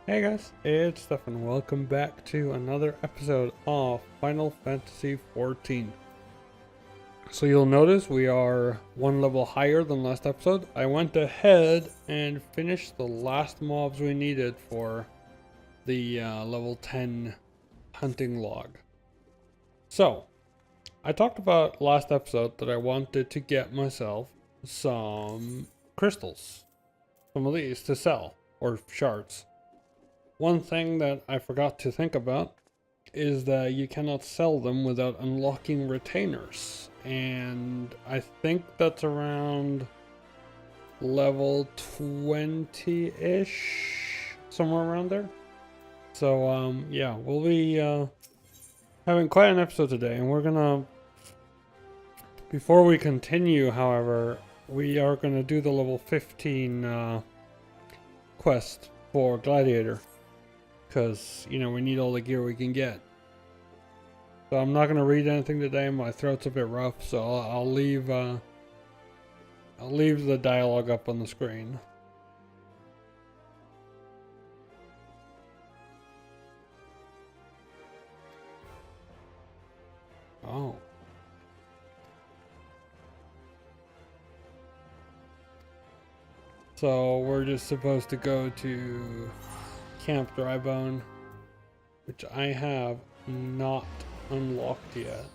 Hey guys, it's Stefan. Welcome back to another episode of Final Fantasy XIV. So you'll notice we are one level higher than last episode. I went ahead and finished the last mobs we needed for the level 10 hunting log. So, I talked about last episode that I wanted to get myself some crystals. Some of these to sell, or shards. One thing that I forgot to think about is that you cannot sell them without unlocking retainers. And I think that's around level 20-ish, somewhere around there. So, yeah, we'll be having quite an episode today. And we're gonna, before we continue, however, we are gonna do the level 15 quest for Gladiator. Because, you know, we need all the gear we can get. So I'm not going to read anything today. My throat's a bit rough, so I'll leave the dialogue up on the screen. Oh. So we're just supposed to go to Camp Drybone, which I have not unlocked yet.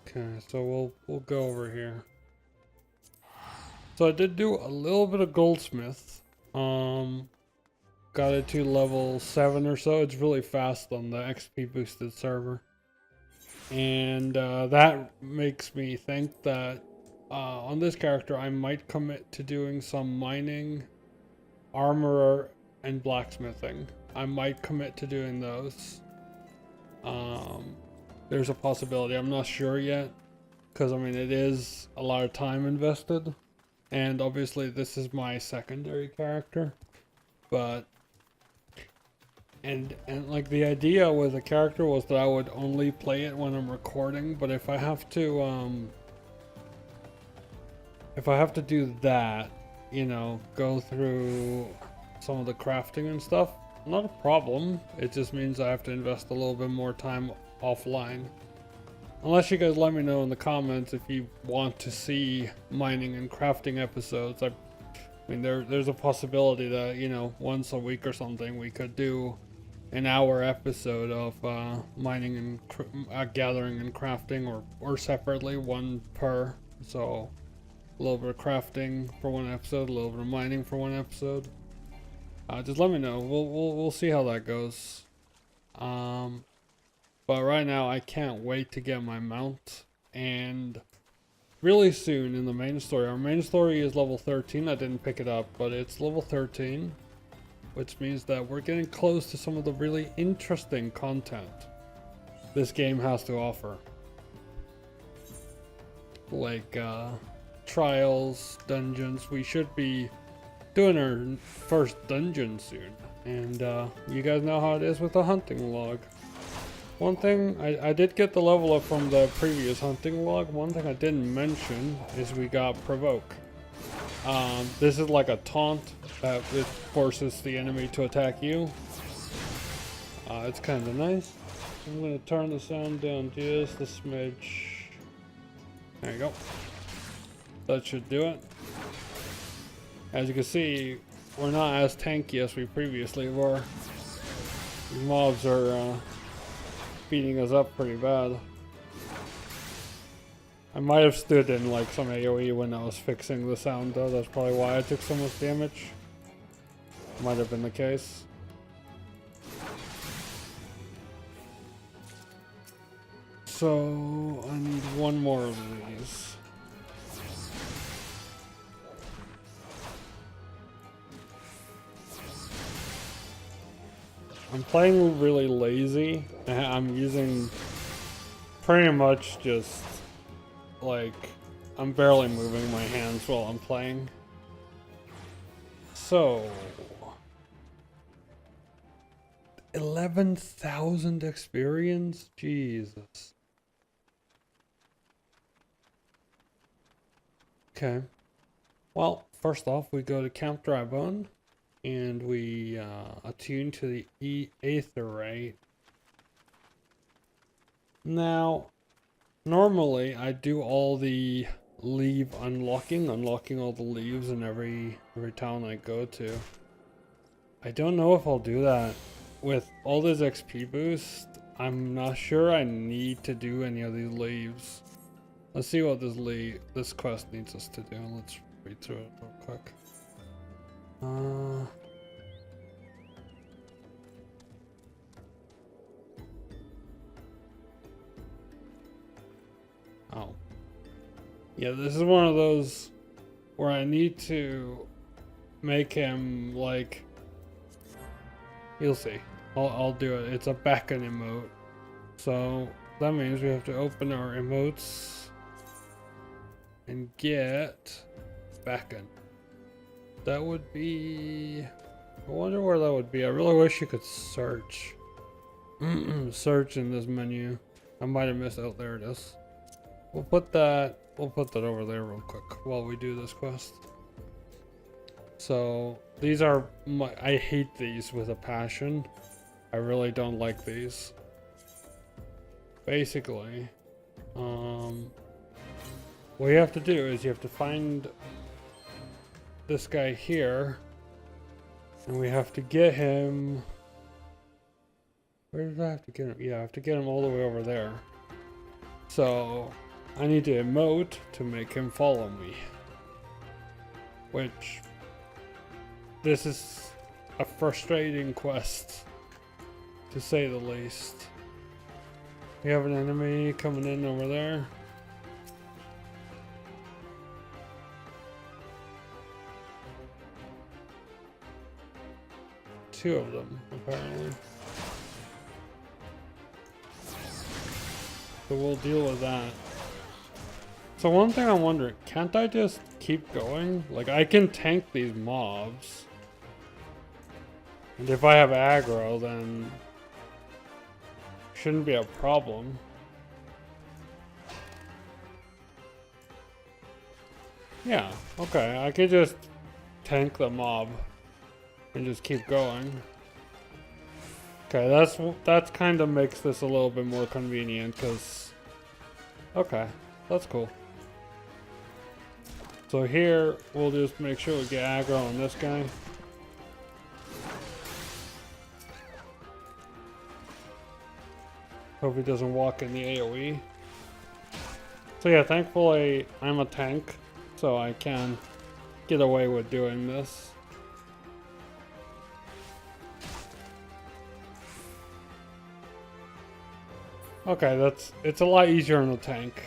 Okay, so we'll go over here. So I did do a little bit of goldsmith. Got it to level 7 or so. It's really fast on the XP boosted server. And that makes me think that on this character I might commit to doing some mining, armorer, and blacksmithing. I might commit to doing those. There's a possibility. I'm not sure yet. Because, I mean, it is a lot of time invested. And obviously this is my secondary character. But... And like the idea with the character was that I would only play it when I'm recording. But if I have to do that, you know, go through some of the crafting and stuff, not a problem. It just means I have to invest a little bit more time offline. Unless you guys let me know in the comments if you want to see mining and crafting episodes. I mean, there's a possibility that, you know, once a week or something we could do an hour episode of mining and gathering and crafting, or separately, one per. So a little bit of crafting for one episode, a little bit of mining for one episode. Just let me know. We'll see how that goes. But right now I can't wait to get my mount, and really soon in the main story. Our main story is level 13. I didn't pick it up, but it's level 13, which means that we're getting close to some of the really interesting content this game has to offer. Like trials, dungeons. We should be doing our first dungeon soon. And you guys know how it is with the hunting log. One thing, I did get the level up from the previous hunting log. One thing I didn't mention is we got provoke. This is like a taunt that it forces the enemy to attack you. It's kind of nice. I'm going to turn the sound down just a smidge. There you go. That should do it. As you can see, we're not as tanky as we previously were. These mobs are beating us up pretty bad. I might have stood in like some AoE when I was fixing the sound though. That's probably why I took so much damage. Might have been the case. So I need one more of these. I'm playing really lazy. I'm using pretty much just like, I'm barely moving my hands while I'm playing. So 11,000 experience? Jesus. Okay. Well, first off, we go to Camp Drybone. and we attune to the Aetherite. Now, normally I do all the leave unlocking all the leaves in every town I go to. I don't know if I'll do that with all this XP boost. I'm not sure I need to do any of these leaves. Let's see what this quest needs us to do. Let's read through it real quick. Oh. Yeah, this is one of those where I need to make him like... You'll see. I'll do it. It's a beacon emote. So that means we have to open our emotes and get beacon. That would be... I wonder where that would be. I really wish you could search. Search in this menu. I might have missed out. There it is. We'll put that over there real quick while we do this quest. So these are I hate these with a passion. I really don't like these. Basically, what you have to do is you have to find this guy here, and we have to get him. Where did I have to get him? Yeah, I have to get him all the way over there. So I need to emote to make him follow me. Which, this is a frustrating quest, to say the least. We have an enemy coming in over there. Two of them, apparently. So we'll deal with that. So one thing I'm wondering, can't I just keep going? Like, I can tank these mobs. And if I have aggro, then shouldn't be a problem. Yeah, okay, I could just tank the mob and just keep going. Okay, that's kind of makes this a little bit more convenient, because okay, that's cool. So here we'll just make sure we get aggro on this guy. Hope he doesn't walk in the AoE. So yeah, thankfully I'm a tank, so I can get away with doing this. Okay, it's a lot easier in a tank.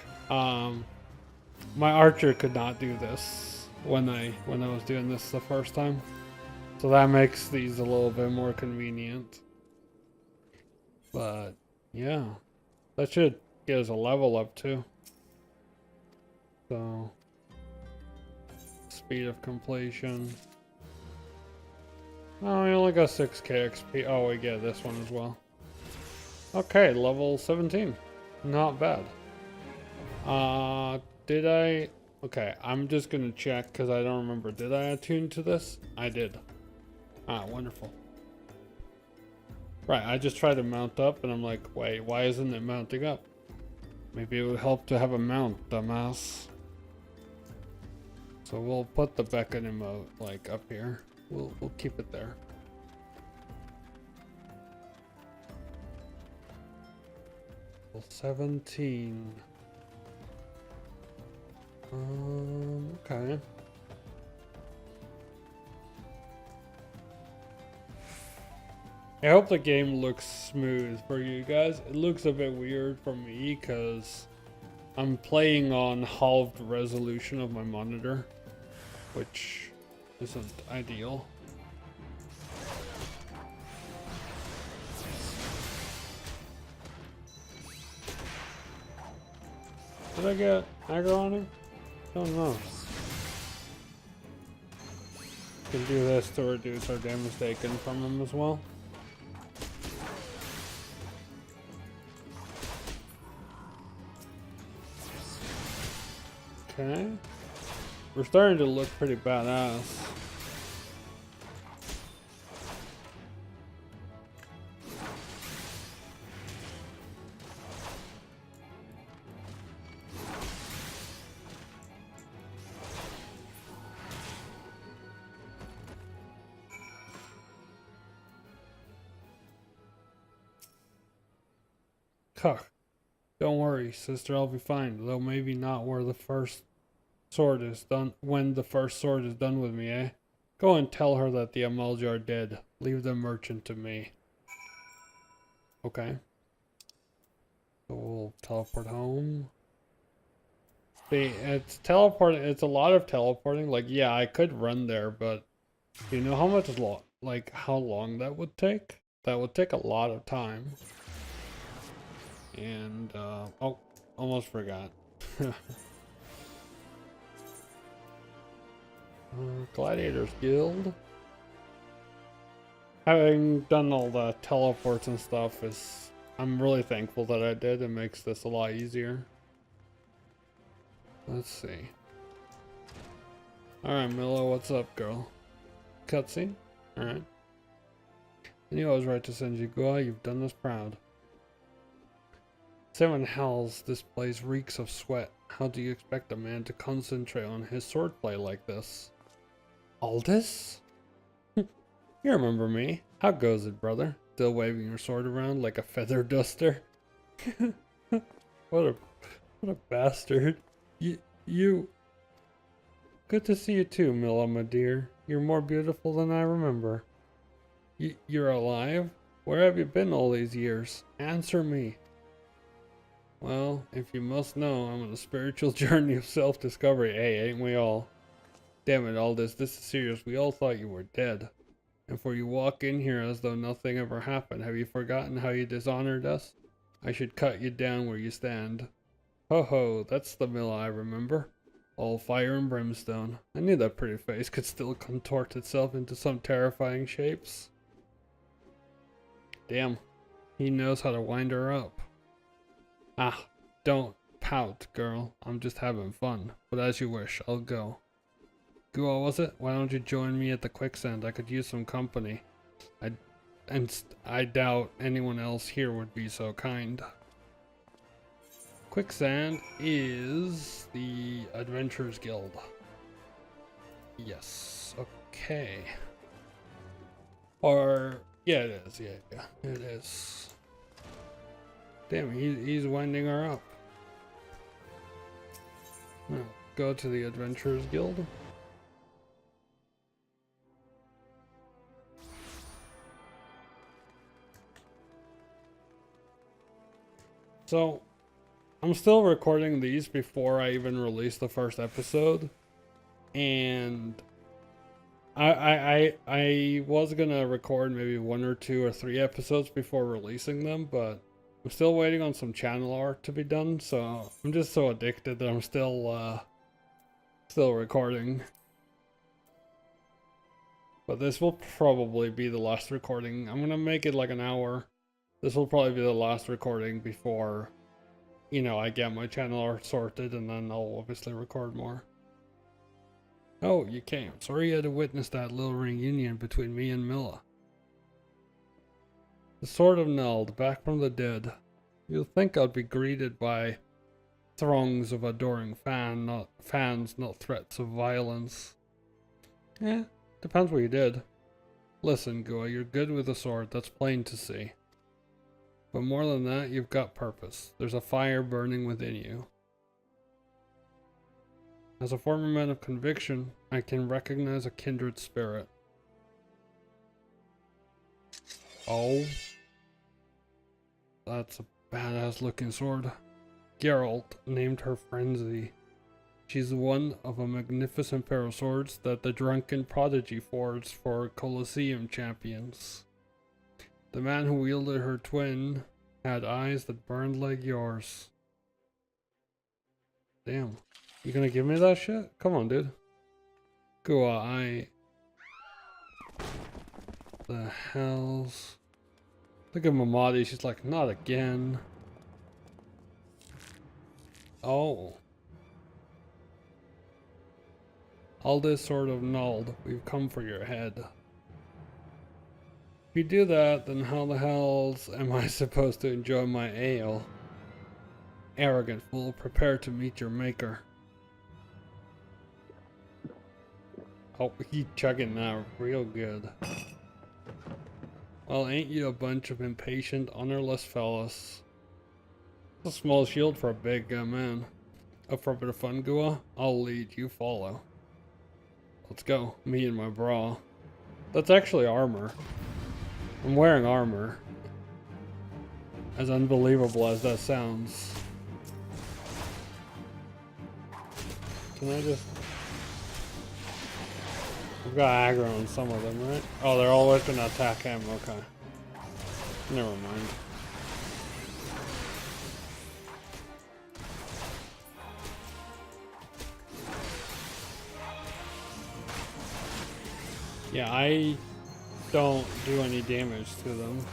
My archer could not do this when I was doing this the first time. So that makes these a little bit more convenient. But yeah, that should get us a level up too. So, speed of completion. Oh, we only got 6k XP. Oh, we get this one as well. Okay, level 17. Not bad. Did I... Okay, I'm just gonna check because I don't remember. Did I attune to this? I did. Ah, wonderful. Right, I just tried to mount up and I'm like, wait, why isn't it mounting up? Maybe it would help to have a mount, dumbass. So we'll put the beacon emote like up here. We'll keep it there. Level 17. Okay. I hope the game looks smooth for you guys. It looks a bit weird for me because I'm playing on halved resolution of my monitor, which isn't ideal. Did I get aggro on him? Don't know. Can do this to reduce our damage taken from him as well. Okay. We're starting to look pretty badass. Huh. Don't worry, sister, I'll be fine. Though maybe not where the first sword is done, when the first sword is done with me, eh? Go and tell her that the Amalja are dead. Leave the merchant to me. Okay. So we'll teleport home. See, it's teleporting. It's a lot of teleporting. Like, yeah, I could run there, but you know how much like how long that would take? That would take a lot of time. And oh, almost forgot. Gladiators Guild. Having done all the teleports and stuff I'm really thankful that I did. It makes this a lot easier. Let's see. Alright, Milo, what's up, girl? Cutscene? Alright. I knew I was right to send you. Go, you've done us proud. 7 hells, this place reeks of sweat. How do you expect a man to concentrate on his swordplay like this? Aldous? You remember me. How goes it, brother? Still waving your sword around like a feather duster? What a bastard. You... Good to see you too, Milla, my dear. You're more beautiful than I remember. You're alive? Where have you been all these years? Answer me. Well, if you must know, I'm on a spiritual journey of self-discovery. Hey, ain't we all? Damn it, Aldous, this is serious. We all thought you were dead. And for you walk in here as though nothing ever happened. Have you forgotten how you dishonored us? I should cut you down where you stand. Ho ho, that's the Milla I remember. All fire and brimstone. I knew that pretty face could still contort itself into some terrifying shapes. Damn, he knows how to wind her up. Ah, don't pout, girl. I'm just having fun. But as you wish, I'll go. Guo, was it? Why don't you join me at the quicksand? I could use some company. I doubt anyone else here would be so kind. Quicksand is the Adventurers Guild. Yes. Okay. Or yeah, it is. Yeah, it is. Damn, he's winding her up. No, go to the Adventurers Guild. So, I'm still recording these before I even release the first episode, and I was gonna record maybe 1 or 2 or 3 episodes before releasing them, but I'm still waiting on some channel art to be done, so I'm just so addicted that I'm still recording. But this will probably be the last recording. I'm gonna make it like an hour. This will probably be the last recording before, you know, I get my channel art sorted, and then I'll obviously record more. Oh, you came. Sorry you had to witness that little reunion between me and Milla. The Sword of Neld, back from the dead. You'll think I'd be greeted by throngs of adoring fans, not threats of violence. Depends what you did. Listen, Goa, you're good with a sword, that's plain to see. But more than that, you've got purpose. There's a fire burning within you. As a former man of conviction, I can recognize a kindred spirit. Oh. That's a badass looking sword. Geralt named her Frenzy. She's one of a magnificent pair of swords that the drunken prodigy forged for Colosseum champions. The man who wielded her twin had eyes that burned like yours. Damn. You gonna give me that shit? Come on, dude. Go on, The hells. Look at Mamadi, she's like, not again. Oh. All this sort of nulled. We've come for your head. If you do that, then how the hells am I supposed to enjoy my ale? Arrogant fool, prepare to meet your maker. Oh, he chugging that real good. Well, ain't you a bunch of impatient, honorless fellas? A small shield for a big man. Up for a bit of fun, Gua? I'll lead, you follow. Let's go. Me and my bra. That's actually armor. I'm wearing armor. As unbelievable as that sounds. Can I just... I've got aggro on some of them, right? Oh, they're always gonna attack him, okay. Never mind. Yeah, I don't do any damage to them.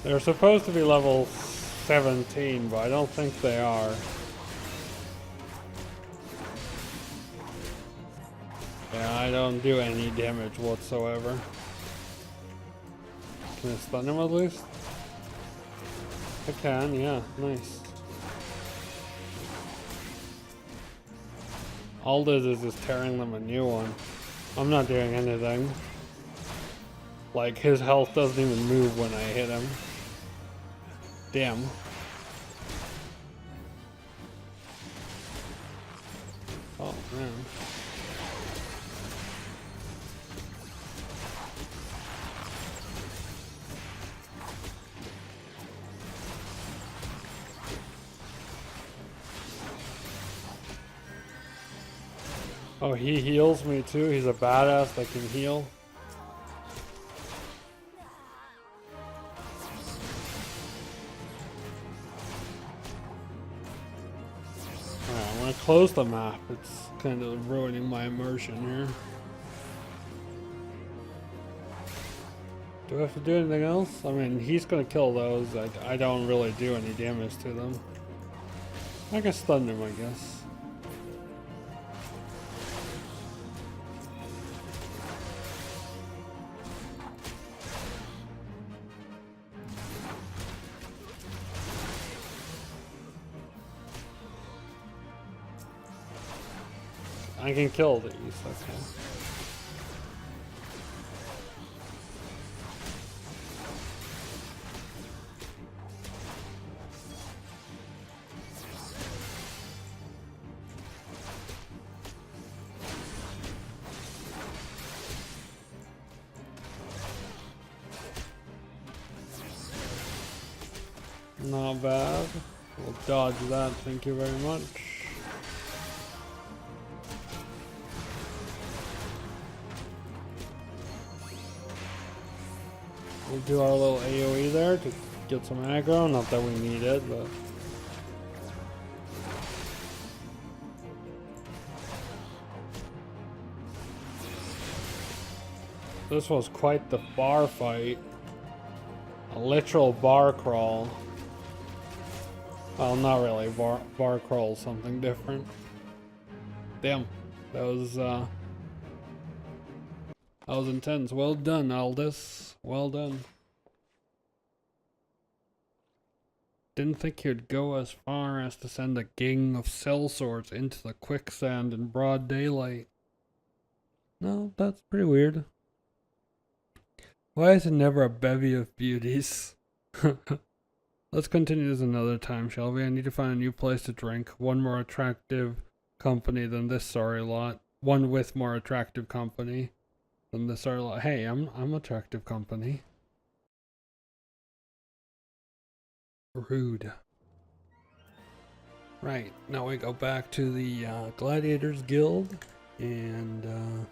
They're supposed to be level 17, but I don't think they are. Yeah, I don't do any damage whatsoever. Can I stun him at least? I can, yeah, nice. All this is just tearing them a new one. I'm not doing anything. Like, his health doesn't even move when I hit him. Damn. Oh, man. Oh, he heals me too. He's a badass that can heal. Alright, I'm gonna close the map. It's kind of ruining my immersion here. Do I have to do anything else? I mean, he's gonna kill those. I don't really do any damage to them. I can stun him, I guess. I can kill these, okay. Not bad. We'll dodge that, thank you very much. We'll do our little AoE there to get some aggro, not that we need it, but... This was quite the bar fight. A literal bar crawl. Well, not really. Bar crawl, something different. Damn. That was intense. Well done, Aldous. Well done. Didn't think you'd go as far as to send a gang of sellswords into the quicksand in broad daylight. No, that's pretty weird. Why is it never a bevy of beauties? Let's continue this another time, shall we? I need to find a new place to drink. One more attractive company than this sorry lot. One with more attractive company than this sorry lot. Hey, I'm attractive company. Rude. Right, now we go back to the Gladiators Guild and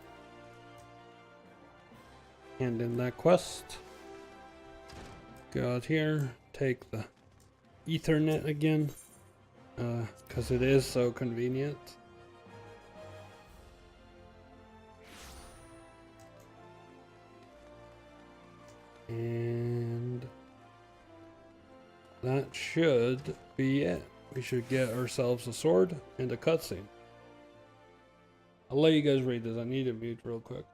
hand in that quest. Go out here, take the Ethernet again, because it is so convenient. And that should be it. We should get ourselves a sword and a cutscene. I'll let you guys read this. I need to mute real quick.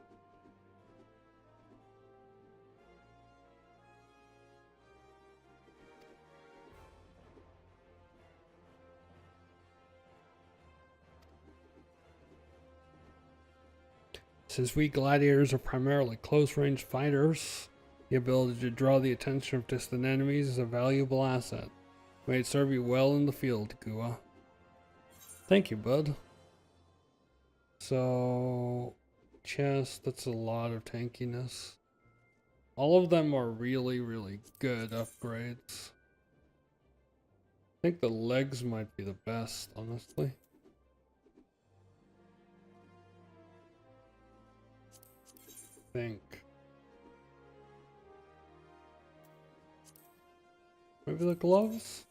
Since we gladiators are primarily close-range fighters, the ability to draw the attention of distant enemies is a valuable asset. May it serve you well in the field, Gua. Thank you, bud. So, chest, that's a lot of tankiness. All of them are really, really good upgrades. I think the legs might be the best, honestly. Maybe the gloves?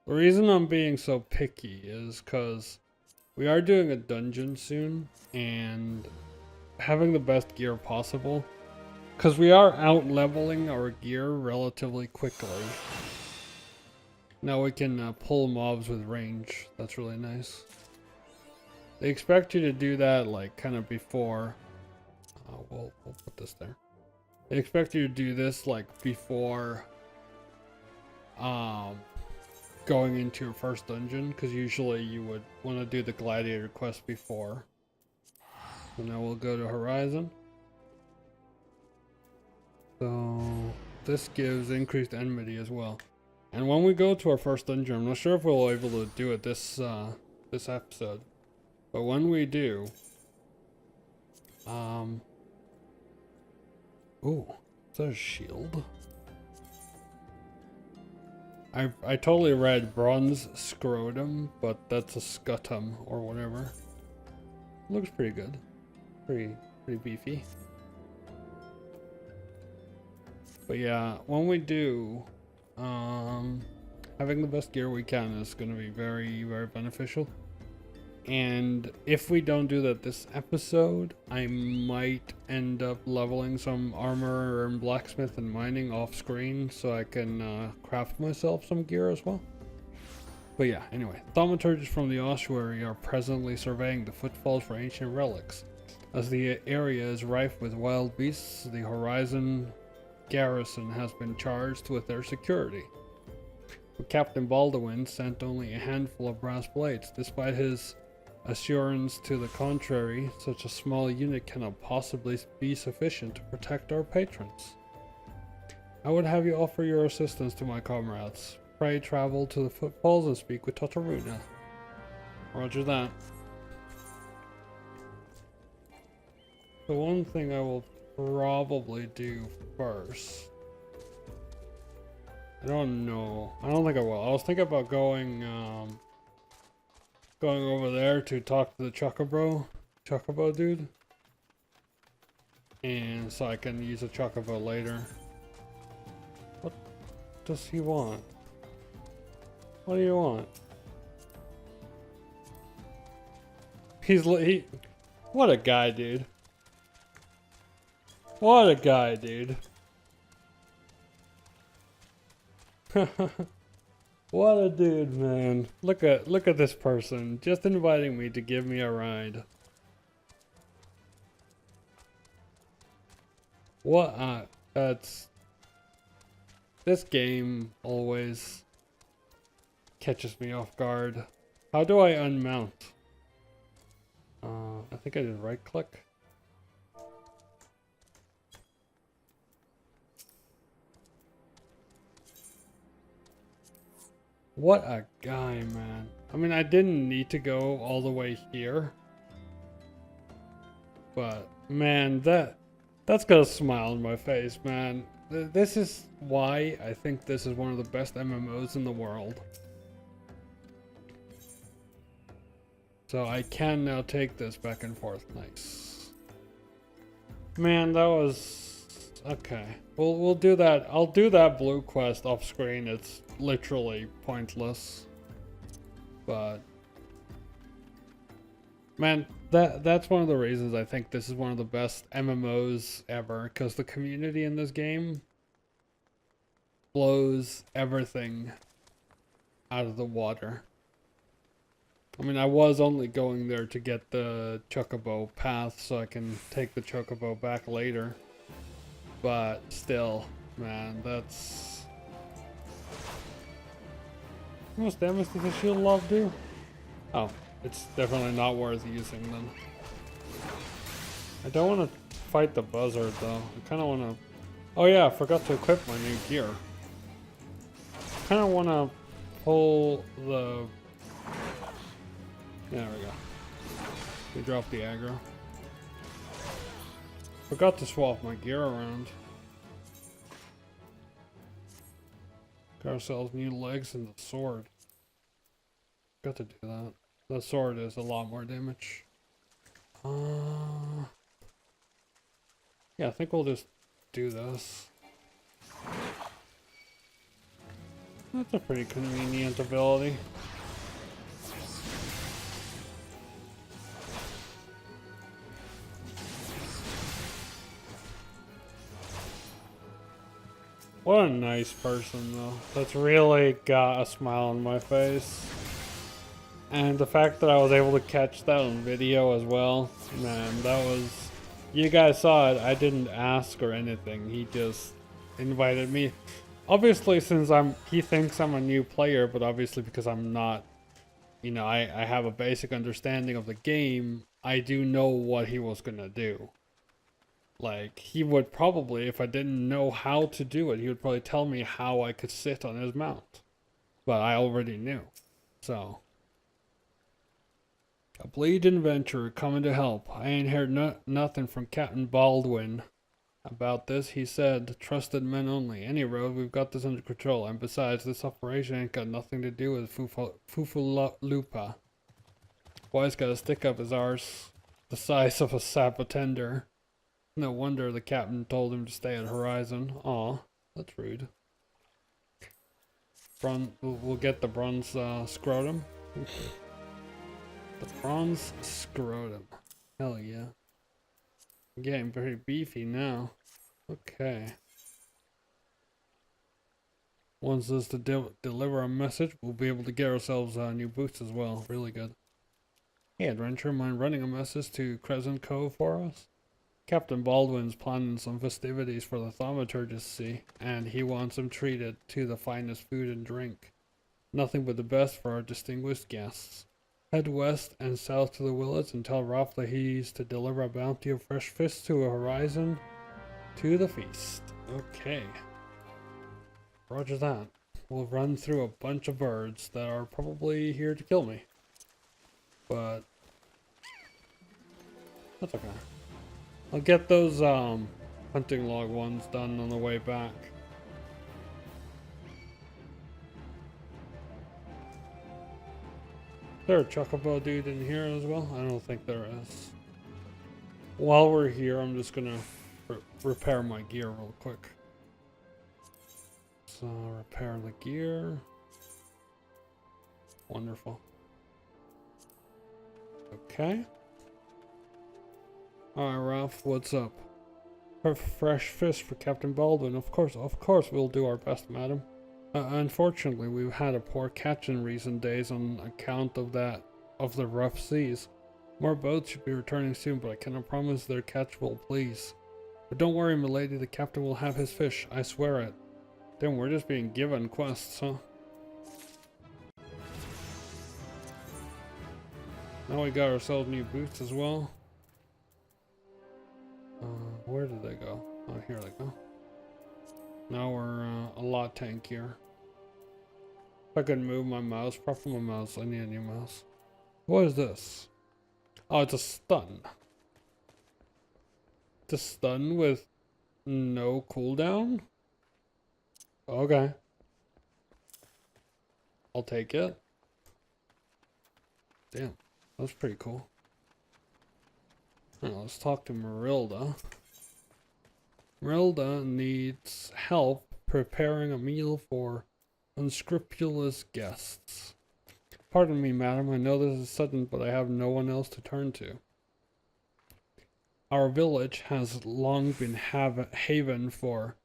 The reason I'm being so picky is because we are doing a dungeon soon, and having the best gear possible, because we are out leveling our gear relatively quickly. Now we can pull mobs with range. That's really nice. They expect you to do that like kind of before. We'll put this there. They expect you to do this like before going into your first dungeon, because usually you would want to do the gladiator quest before. So now we'll go to Horizon. So this gives increased enmity as well. And when we go to our first dungeon, I'm not sure if we'll be able to do it this episode, but when we do, ooh, is that a shield? I totally read bronze scrotum, but that's a scutum or whatever. Looks pretty good. Pretty beefy. But yeah, when we do, having the best gear we can is going to be very, very beneficial. And if we don't do that this episode, I might end up leveling some armor and blacksmith and mining off screen so I can craft myself some gear as well. But yeah, anyway, thaumaturges from the ossuary are presently surveying the footfalls for ancient relics. As the area is rife with wild beasts, the Horizon garrison has been charged with their security. But Captain Baldwin sent only a handful of brass blades. Despite his assurance to the contrary, such a small unit cannot possibly be sufficient to protect our patrons. I would have you offer your assistance to my comrades. Pray travel to the footfalls and speak with Tataruna. Roger that. The one thing I will probably do first, I don't know. I don't think I will. I was thinking about going over there to talk to the Chocobo dude. And so I can use a Chocobo later. What does he want? What do you want? What a guy, dude. What a guy, dude. What a dude, man. Look at this person just inviting me to give me a ride. That's this game always catches me off guard. How do I unmount? I think I did right click. What a guy, man. I mean, I didn't need to go all the way here. But, man, that's got a smile on my face, man. This is why I think this is one of the best MMOs in the world. So I can now take this back and forth. Nice. Man, that was... okay. We'll do that. I'll do that blue quest off screen. It's literally pointless. But... man, that's one of the reasons I think this is one of the best MMOs ever. Because the community in this game blows everything out of the water. I mean, I was only going there to get the Chocobo path so I can take the Chocobo back later. But still, man, that's... how much damage does the shield lock do? Oh, it's definitely not worth using then. I don't want to fight the buzzard though. I kind of want to... oh yeah, I forgot to equip my new gear. I kind of want to pull the... There we go. We dropped the aggro. Forgot to swap my gear around. Got ourselves new legs and the sword. Got to do that. The sword is a lot more damage. Yeah, I think we'll just do this. That's a pretty convenient ability. What a nice person, though. That's really got a smile on my face. And the fact that I was able to catch that on video as well, man, that was... You guys saw it. I didn't ask or anything. He just invited me. Obviously, since he thinks I'm a new player, but obviously because I'm not, you know, I have a basic understanding of the game, I do know what he was gonna do. Like, he would probably, if I didn't know how to do it, he would probably tell me how I could sit on his mount. But I already knew. So. A bleeding adventurer coming to help. I ain't heard nothing from Captain Baldwin about this. He said, trusted men only. Any road, we've got this under control. And besides, this operation ain't got nothing to do with Fufulupa. Boy's got a stick up his arse the size of a sapotender. No wonder the captain told him to stay at Horizon. Aw, that's rude. We'll get the bronze scrotum. The bronze scrotum. Hell yeah. I'm getting very beefy now. Okay. Wants us to deliver a message. We'll be able to get ourselves new boots as well. Really good. Hey, adventurer, mind running a message to Crescent Cove for us? Captain Baldwin's planning some festivities for the thaumaturgy, and he wants them treated to the finest food and drink. Nothing but the best for our distinguished guests. Head west and south to the Willets and tell Ralph that he's to deliver a bounty of fresh fish to a Horizon to the feast. Okay. Roger that. We'll run through a bunch of birds that are probably here to kill me. But that's okay. I'll get those hunting log ones done on the way back. Is there a chocobo dude in here as well? I don't think there is. While we're here, I'm just gonna repair my gear real quick. So repair the gear. Wonderful. Okay. Alright, Ralph, what's up? Fresh fish for Captain Baldwin. Of course we'll do our best, madam. Unfortunately, we've had a poor catch in recent days on account of the rough seas. More boats should be returning soon, but I cannot promise their catch will please. But don't worry, milady, the captain will have his fish, I swear it. Then we're just being given quests, huh? Now we got ourselves new boots as well. Where did they go? Oh, here they go. Now we're a lot tankier. If I could move my mouse, proper my mouse, I need a new mouse. What is this? Oh, it's a stun. It's a stun with no cooldown? Okay. I'll take it. Damn, that's pretty cool. Now, let's talk to Marilda. Marilda needs help preparing a meal for unscrupulous guests. Pardon me, madam, I know this is sudden, but I have no one else to turn to. Our village has long been haven for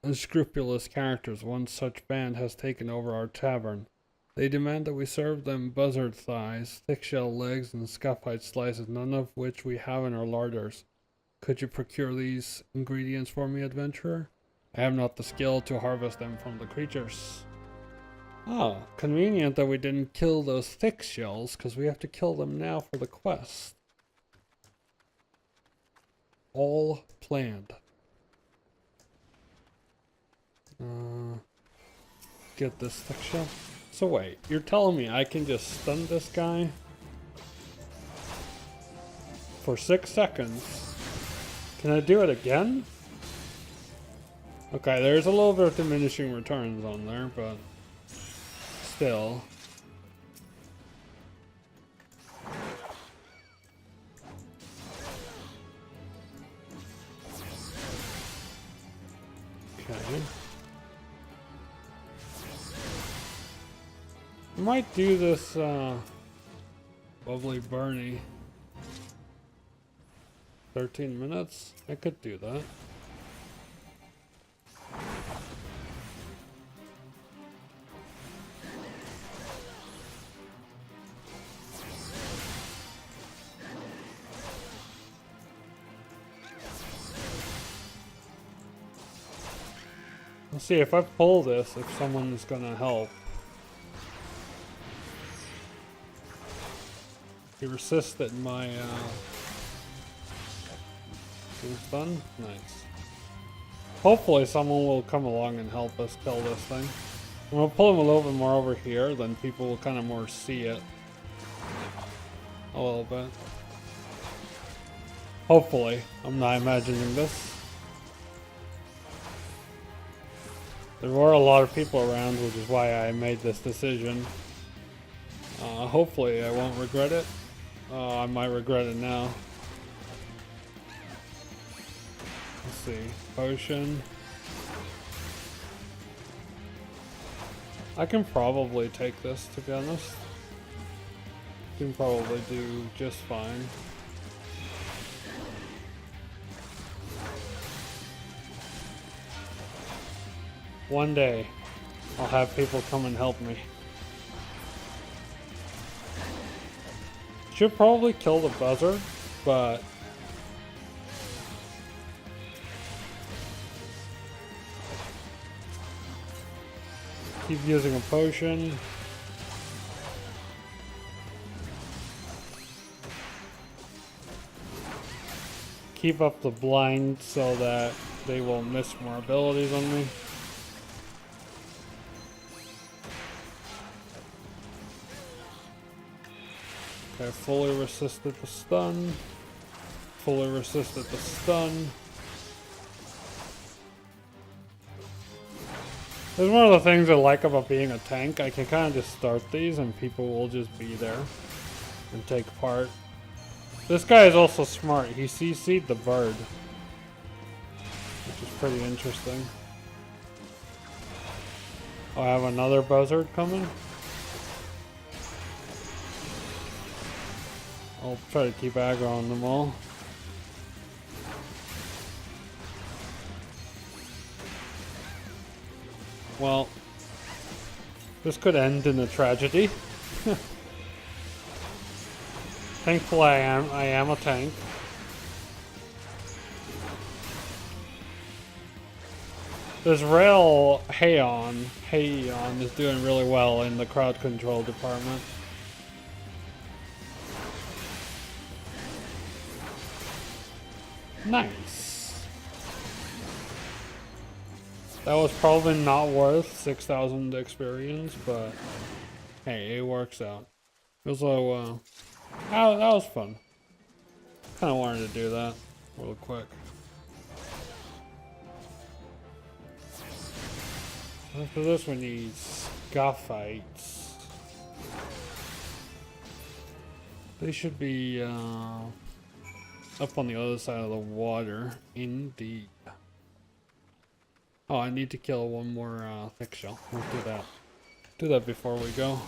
unscrupulous characters. One such band has taken over our tavern. They demand that we serve them buzzard thighs, thick shell legs, and scuffite slices, none of which we have in our larders. Could you procure these ingredients for me, adventurer? I have not the skill to harvest them from the creatures. Oh, convenient that we didn't kill those thick shells, because we have to kill them now for the quest. All planned. Get this thick shell. So wait, you're telling me I can just stun this guy for 6 seconds? Can I do it again? Okay, there's a little bit of diminishing returns on there, but still. Okay. I might do this lovely Bernie. 13 minutes? I could do that. Let's see if I pull this, if someone's gonna help. He resisted my stun? Nice. Hopefully someone will come along and help us kill this thing. I'm gonna pull him a little bit more over here, then people will kind of more see it. A little bit. Hopefully. I'm not imagining this. There were a lot of people around, which is why I made this decision. Hopefully I won't regret it. I might regret it now. Let's see. Potion. I can probably take this, to be honest. Can probably do just fine. One day, I'll have people come and help me. Should probably kill the buzzard, but keep using a potion. Keep up the blind so that they will miss more abilities on me. I fully resisted the stun. Fully resisted the stun. That's one of the things I like about being a tank. I can kind of just start these and people will just be there and take part. This guy is also smart. He CC'd the bird, which is pretty interesting. Oh, I have another buzzard coming. I'll try to keep aggro on them all. Well, this could end in a tragedy. Thankfully I am a tank. This rail Hayon is doing really well in the crowd control department. Nice. That was probably not worth 6,000 experience, but hey, it works out. Also, that was fun. Kind of wanted to do that real quick. After this, we need Scaphites. They should be up on the other side of the water. Indeed. Oh, I need to kill one more thick shell. We'll do that. Do that before we go.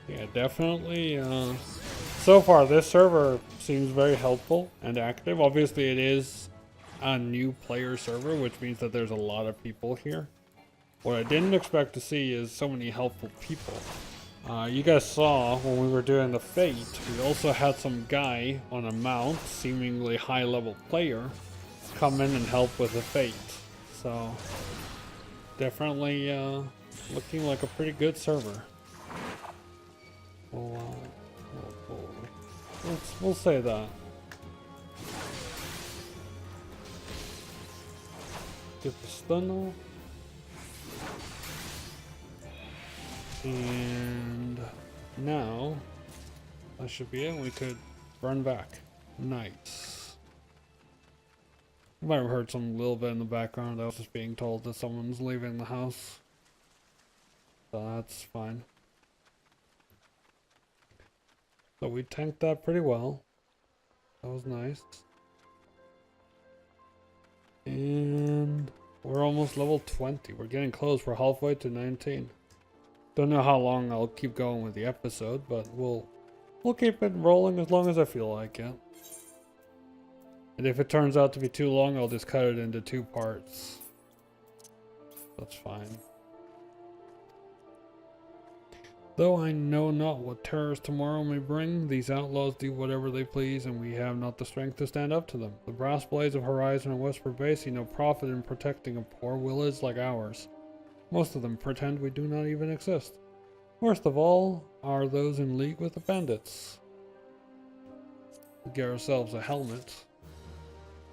Yeah, definitely. So far, this server seems very helpful and active. Obviously, it is a new player server, which means that there's a lot of people here. What I didn't expect to see is so many helpful people. You guys saw when we were doing the Fate, we also had some guy on a mount, seemingly high level player, come in and help with the Fate. So, definitely looking like a pretty good server. We'll say that. Get the stun off. And now that should be it. We could run back. Nice. You might have heard some little bit in the background. I was just being told that someone's leaving the house. So that's fine. So we tanked that pretty well. That was nice. And we're almost level 20. We're getting close. We're halfway to 19. Don't know how long I'll keep going with the episode, but we'll keep it rolling as long as I feel like it. And if it turns out to be too long, I'll just cut it into 2 parts. That's fine. Though I know not what terrors tomorrow may bring, these outlaws do whatever they please, and we have not the strength to stand up to them. The brass blades of Horizon and Whisper Bay see no profit in protecting a poor village like ours. Most of them pretend we do not even exist. Worst of all are those in league with the bandits. We get ourselves a helmet.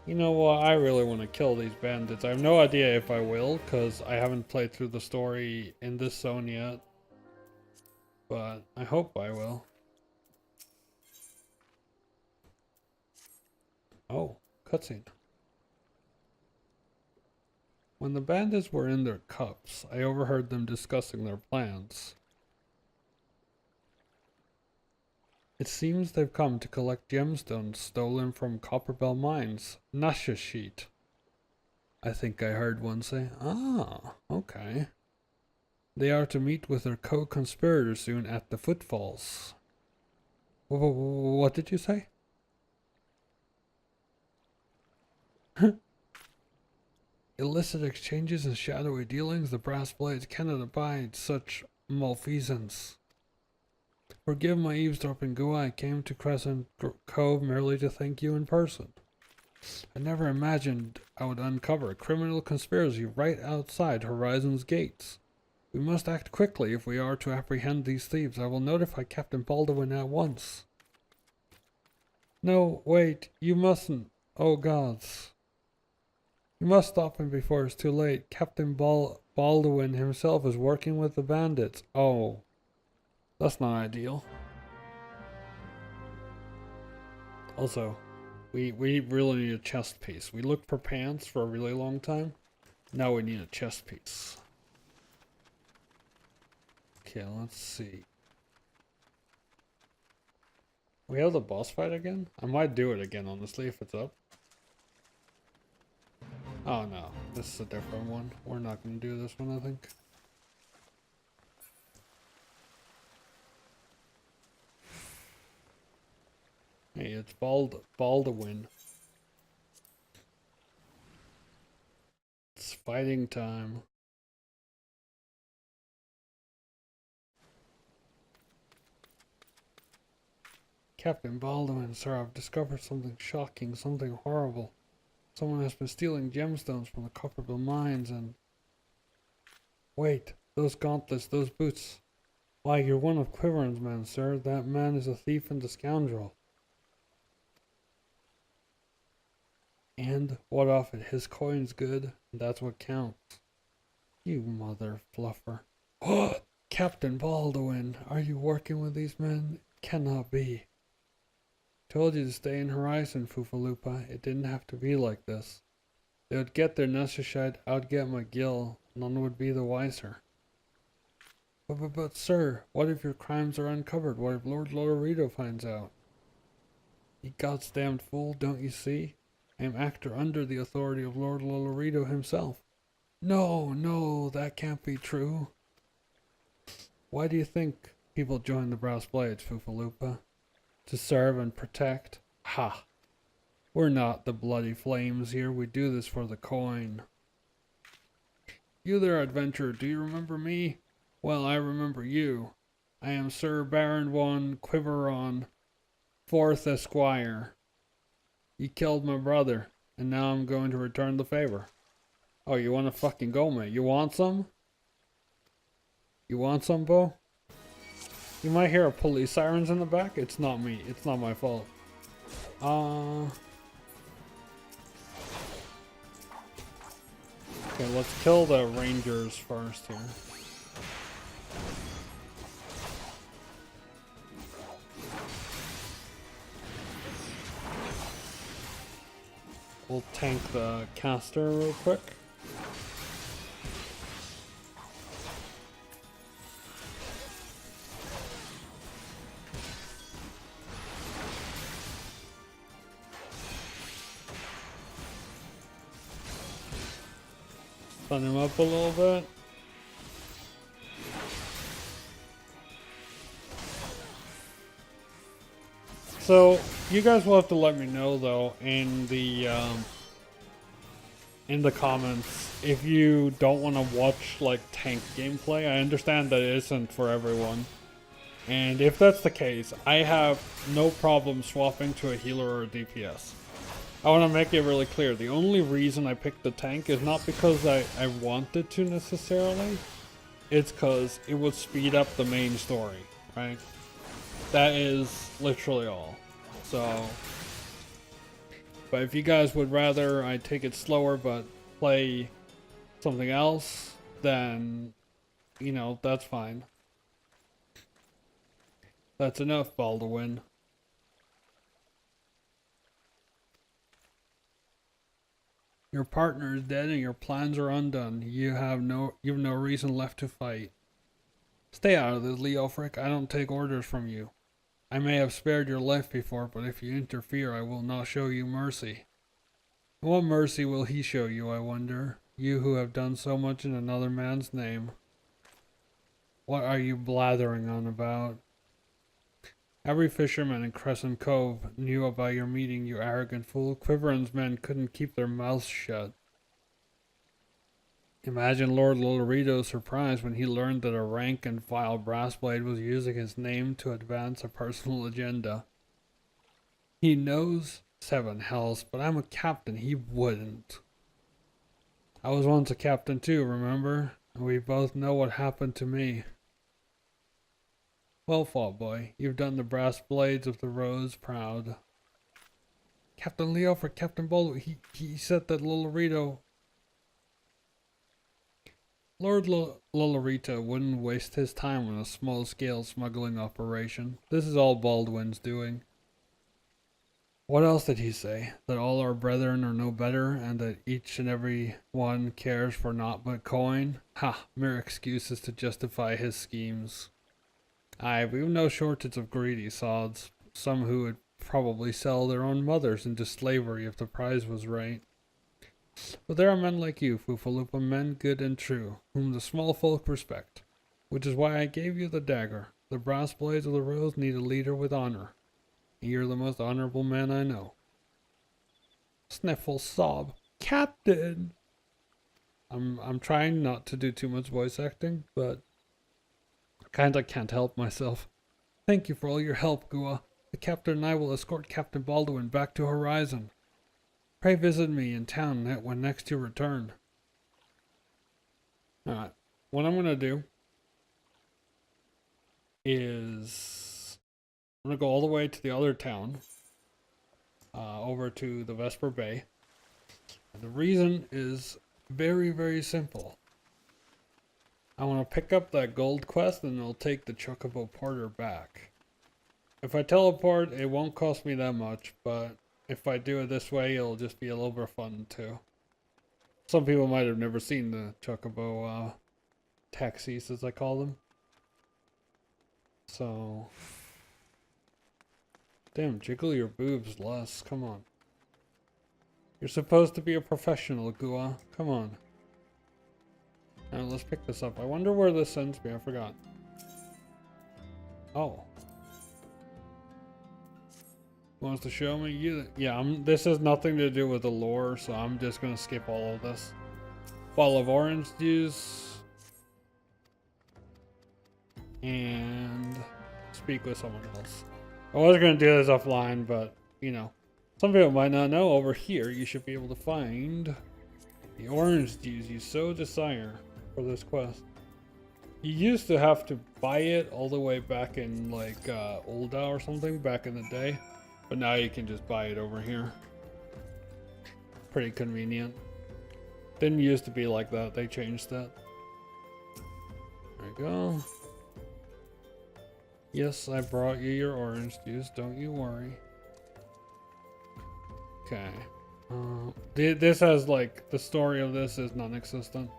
You know what, I really want to kill these bandits. I have no idea if I will, because I haven't played through the story in this zone yet. But I hope I will. Oh, cutscene. When the bandits were in their cups, I overheard them discussing their plans. It seems they've come to collect gemstones stolen from Copperbell Mines. Nasha sheet. I think I heard one say. Ah, okay. They are to meet with their co-conspirators soon at the Footfalls. What did you say? Illicit exchanges and shadowy dealings, the brass blades cannot abide such malfeasance. Forgive my eavesdropping, Gua. I came to Crescent Cove merely to thank you in person. I never imagined I would uncover a criminal conspiracy right outside Horizon's gates. We must act quickly if we are to apprehend these thieves. I will notify Captain Baldwin at once. No, wait, you mustn't. Oh gods. You must stop him before it's too late. Captain Baldwin himself is working with the bandits. Oh, that's not ideal. Also, we really need a chest piece. We looked for pants for a really long time. Now we need a chest piece. Okay, let's see. We have the boss fight again? I might do it again, honestly, if it's up. Oh no, this is a different one. We're not going to do this one, I think. Hey, it's Baldwin. It's fighting time. Captain Baldwin, sir, I've discovered something shocking, something horrible. Someone has been stealing gemstones from the Copperbell Mines and... Wait, those gauntlets, those boots. Why, you're one of Quiveron's men, sir. That man is a thief and a scoundrel. And what of it? His coin's good, and that's what counts. You mother fluffer. Oh, Captain Baldwin, are you working with these men? It cannot be. Told you to stay in Horizon, Foofaloopa. It didn't have to be like this. They would get their Neshashite, I'd get McGill. None would be the wiser. But sir, what if your crimes are uncovered? What if Lord Lorito finds out? You goddamned fool, don't you see? I am actor under the authority of Lord Lorito himself. No, that can't be true. Why do you think people join the Brass Blades, Foofaloopa? To serve and protect? Ha! We're not the bloody flames here. We do this for the coin. You there, adventurer, do you remember me? Well, I remember you. I am Sir Baron One Quiveron, 4th Esquire. You killed my brother, and now I'm going to return the favor. Oh, you want to fucking go, mate? You want some? You want some, Bo? You might hear a police sirens in the back. It's not me. It's not my fault. Okay, let's kill the rangers first here. We'll tank the caster real quick. Stun him up a little bit. So you guys will have to let me know though in the comments if you don't want to watch like tank gameplay. I understand that it isn't for everyone, and if that's the case, I have no problem swapping to a healer or a DPS. I want to make it really clear, the only reason I picked the tank is not because I wanted to necessarily, it's because it would speed up the main story, right? That is literally all. So, but if you guys would rather I take it slower but play something else, then, you know, that's fine. That's enough, Baldwin. Your partner is dead and your plans are undone. You have no reason left to fight. Stay out of this, Leofric. I don't take orders from you. I may have spared your life before, but if you interfere, I will not show you mercy. What mercy will he show you, I wonder? You who have done so much in another man's name. What are you blathering on about? Every fisherman in Crescent Cove knew about your meeting, you arrogant fool. Quiveran's men couldn't keep their mouths shut. Imagine Lord Lolorito's surprise when he learned that a rank and vile brassblade was using his name to advance a personal agenda. He knows 7 hells, but I'm a captain. He wouldn't. I was once a captain too, remember? And we both know what happened to me. Well fought, boy. You've done the brass blades of the Rose proud. Captain Leo for Captain Bolo. He said that Lolorito... Lord Lolorito wouldn't waste his time on a small-scale smuggling operation. This is all Baldwin's doing. What else did he say? That all our brethren are no better, and that each and every one cares for naught but coin? Ha! Mere excuses to justify his schemes. Aye, we've no shortage of greedy sods. Some who would probably sell their own mothers into slavery if the price was right. But there are men like you, Fufalupa, men good and true, whom the small folk respect. Which is why I gave you the dagger. The brass blades of the Rose need a leader with honor. And you're the most honorable man I know. Sniffle, sob. Captain! I'm trying not to do too much voice acting, but kinda can't help myself. Thank you for all your help, Gua. The captain and I will escort Captain Baldwin back to Horizon. Pray visit me in town when next you return. Alright, what I'm gonna do is I'm gonna go all the way to the other town, over to the Vesper Bay. And the reason is very, very simple. I want to pick up that gold quest and it'll take the Chocobo Porter back. If I teleport, it won't cost me that much, but if I do it this way, it'll just be a little bit fun too. Some people might have never seen the Chocobo taxis, as I call them. So, damn, jiggle your boobs less, come on. You're supposed to be a professional, Gua, come on. Now let's pick this up. I wonder where this sends me. I forgot. Oh. Wants to show me you? Yeah, this has nothing to do with the lore, so I'm just gonna skip all of this. Bottle of orange juice. And speak with someone else. I was gonna do this offline, but you know, some people might not know. Over here, you should be able to find the orange juice you so desire for this quest. You used to have to buy it all the way back in like Ulda or something back in the day, but now you can just buy it over here. Pretty convenient. Didn't used to be like that. They changed that. There you go. Yes, I brought you your orange juice. Don't you worry. Okay. This has like, the story of this is non-existent.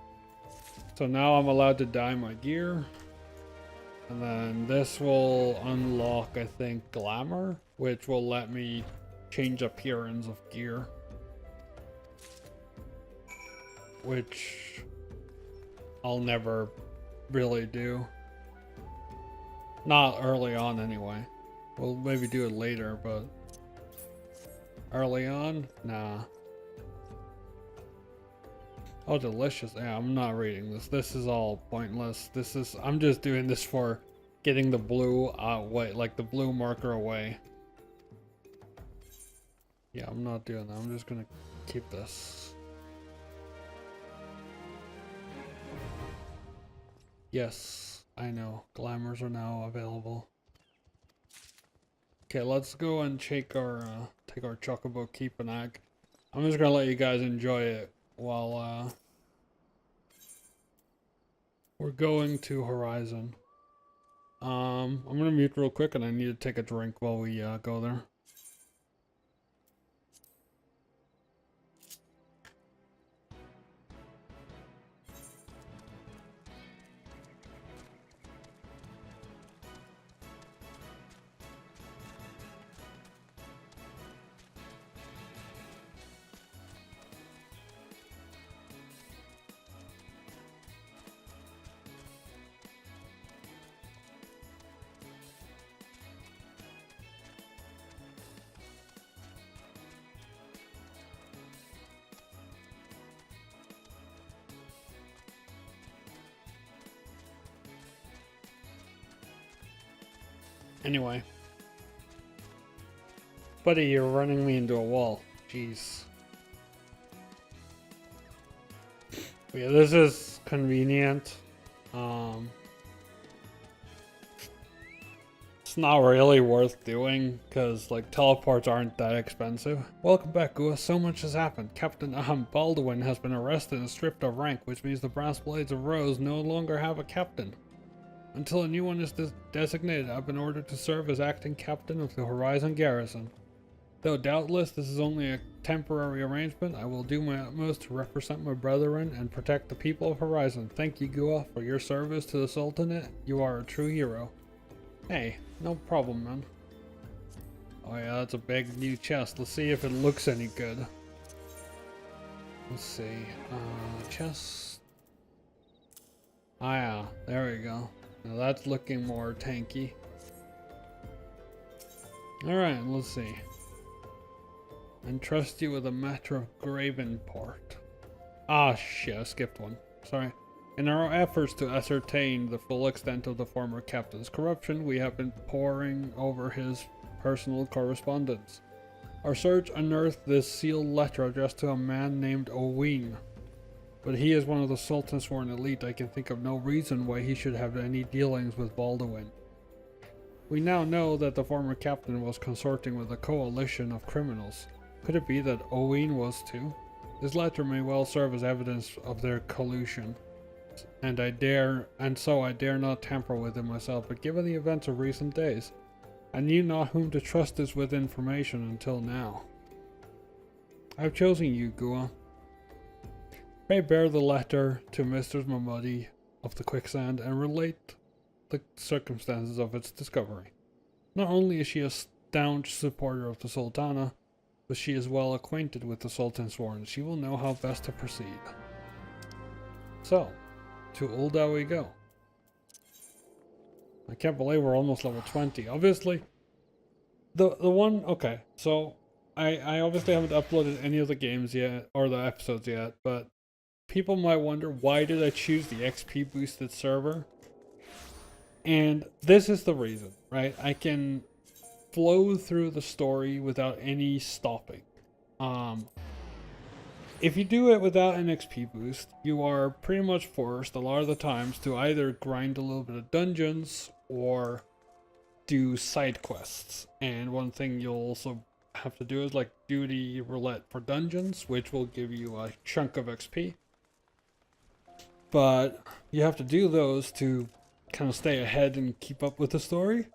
So now I'm allowed to dye my gear. And then this will unlock, I think, glamour, which will let me change appearance of gear. Which I'll never really do. Not early on anyway. We'll maybe do it later, but early on? Nah. Oh, delicious. Yeah, I'm not reading this. This is all pointless. I'm just doing this for getting the blue away, like the blue marker away. Yeah, I'm not doing that. I'm just gonna keep this. Yes, I know. Glamours are now available. Okay, let's go and take our chocobo keep an egg. I'm just gonna let you guys enjoy it while we're going to Horizon. I'm gonna mute real quick, and I need to take a drink while we go there. Anyway. Buddy, you're running me into a wall. Jeez. But yeah, this is convenient. It's not really worth doing, because, like, teleports aren't that expensive. Welcome back, Gua. So much has happened. Captain Baldwin has been arrested and stripped of rank, which means the Brass Blades of Rose no longer have a captain. Until a new one is designated, I've been ordered to serve as acting captain of the Horizon Garrison. Though doubtless this is only a temporary arrangement, I will do my utmost to represent my brethren and protect the people of Horizon. Thank you, Gua, for your service to the Sultanate. You are a true hero. Hey, no problem, man. Oh yeah, that's a big new chest. Let's see if it looks any good. Let's see. Chest. Ah yeah, there we go. Now that's looking more tanky. Alright, let's see. Entrust you with a matter of Gravenport. Ah shit, I skipped one. Sorry. In our efforts to ascertain the full extent of the former captain's corruption, we have been poring over his personal correspondence. Our search unearthed this sealed letter addressed to a man named Owen. But he is one of the Sultan's sworn elite. I can think of no reason why he should have any dealings with Baldwin. We now know that the former captain was consorting with a coalition of criminals. Could it be that Owen was too? This letter may well serve as evidence of their collusion, and so I dare not tamper with it myself, but given the events of recent days, I knew not whom to trust this with information until now. I have chosen you, Gua. Pray bear the letter to Mr. Mahmoudi of the Quicksand and relate the circumstances of its discovery. Not only is she a staunch supporter of the Sultana, but she is well acquainted with the Sultan's sworn. She will know how best to proceed. So, to Ul'dah we go. I can't believe we're almost level 20. Obviously, okay, so I obviously haven't uploaded any of the games yet, or the episodes yet, but people might wonder, why did I choose the XP boosted server? And this is the reason, right? I can flow through the story without any stopping. If you do it without an XP boost, you are pretty much forced a lot of the times to either grind a little bit of dungeons or do side quests. And one thing you'll also have to do is like duty roulette for dungeons, which will give you a chunk of XP. But you have to do those to kind of stay ahead and keep up with the story.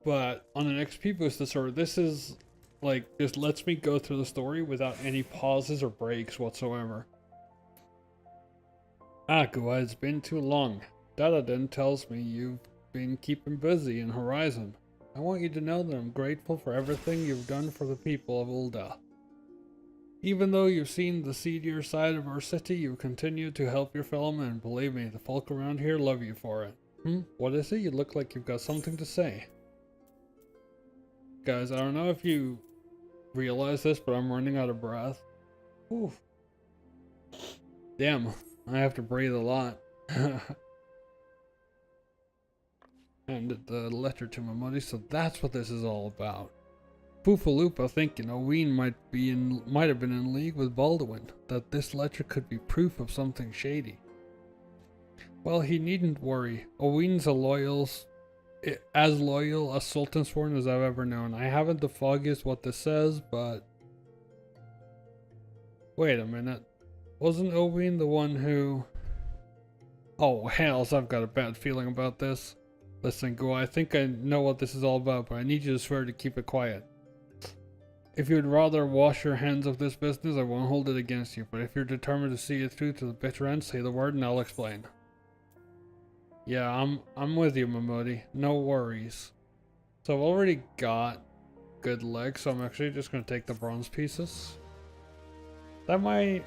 But on an XP boosted server, this is like, this lets me go through the story without any pauses or breaks whatsoever. Gua, it's been too long. Dadaden tells me you've been keeping busy in Horizon. I want you to know that I'm grateful for everything you've done for the people of Ul'dah. Even though you've seen the seedier side of our city, you continue to help your fellow men. Believe me, the folk around here love you for it. What is it? You look like you've got something to say. Guys, I don't know if you realize this, but I'm running out of breath. Oof. Damn, I have to breathe a lot. Handed the letter to Mamodi, so that's what this is all about. Poofaloop thinking Owen might have been in league with Baldwin, that this letter could be proof of something shady. Well, he needn't worry. Owen's as loyal a Sultansworn as I've ever known. I haven't the foggiest what this says, but... Wait a minute. Wasn't Owen the one who... Oh, hells, I've got a bad feeling about this. Listen, Go, I think I know what this is all about, but I need you to swear to keep it quiet. If you'd rather wash your hands of this business, I won't hold it against you, but if you're determined to see it through to the bitter end, say the word and I'll explain. Yeah, I'm with you, Mamodi. No worries. So I've already got good legs, so I'm actually just going to take the bronze pieces. That might,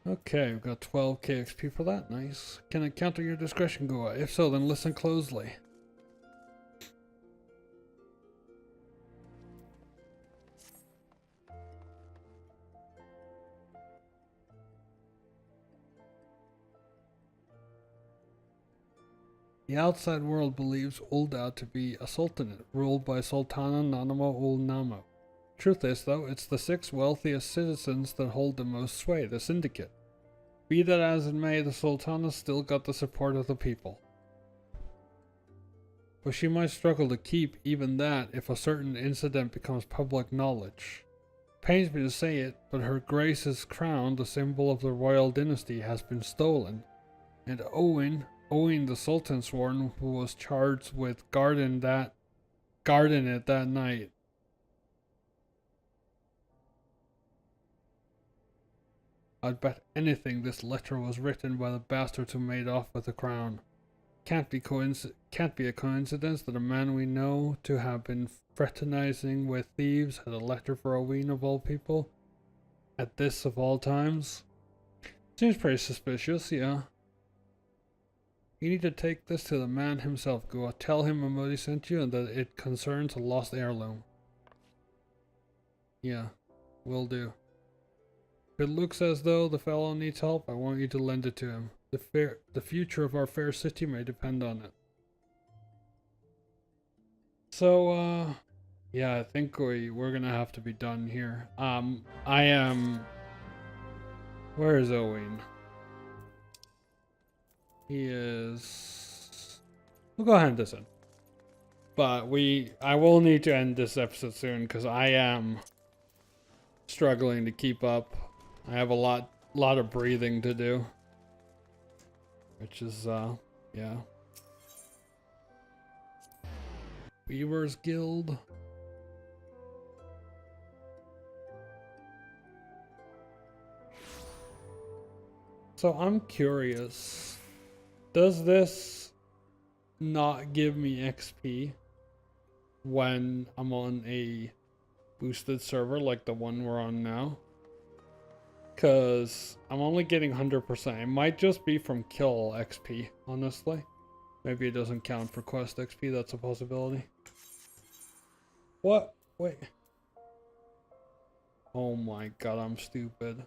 Okay, we've got 12k XP for that. Nice. Can I counter your discretion, Goa? If so, then listen closely. The outside world believes Ul'dah to be a sultanate, ruled by Sultana Nanamo ul Namo. Truth is, though, it's the 6 wealthiest citizens that hold the most sway, the syndicate. Be that as it may, the Sultana still got the support of the people. But she might struggle to keep even that if a certain incident becomes public knowledge. Pains me to say it, but Her Grace's crown, the symbol of the royal dynasty, has been stolen, and Owen the Sultansworn, who was charged with guarding it that night. I'd bet anything this letter was written by the bastards who made off with the crown. Can't be a coincidence that a man we know to have been fraternizing with thieves had a letter for Owen of all people, at this of all times. Seems pretty suspicious, yeah. You need to take this to the man himself, Gua. Tell him Mamodi sent you and that it concerns a lost heirloom. Yeah, will do. If it looks as though the fellow needs help, I want you to lend it to him. The future of our fair city may depend on it. So, yeah, I think we're gonna have to be done here. Where is Owen? He is... We'll go ahead and this in. But I will need to end this episode soon because I am struggling to keep up. I have a lot of breathing to do. Which is, yeah. Weaver's Guild. So I'm curious. Does this not give me XP when I'm on a boosted server like the one we're on now? Because I'm only getting 100%. It might just be from kill XP, honestly. Maybe it doesn't count for quest XP, that's a possibility. What? Wait. Oh my god, I'm stupid.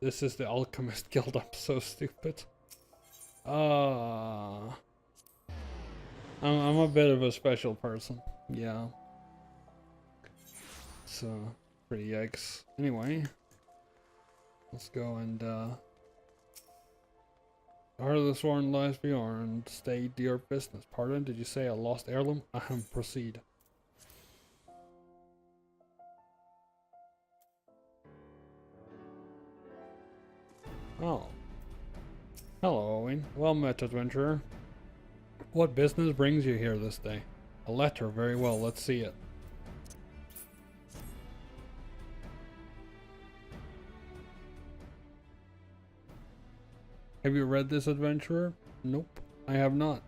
This is the Alchemist Guild, I'm so stupid. I'm a bit of a special person, yeah. So, pretty yikes. Anyway, let's go and, Heart of the Sworn lies beyond. Stay to your business. Pardon, did you say a lost heirloom? Proceed. Oh. Hello, Owen. Well met, adventurer. What business brings you here this day? A letter, very well, let's see it. Have you read this, adventurer? Nope, I have not.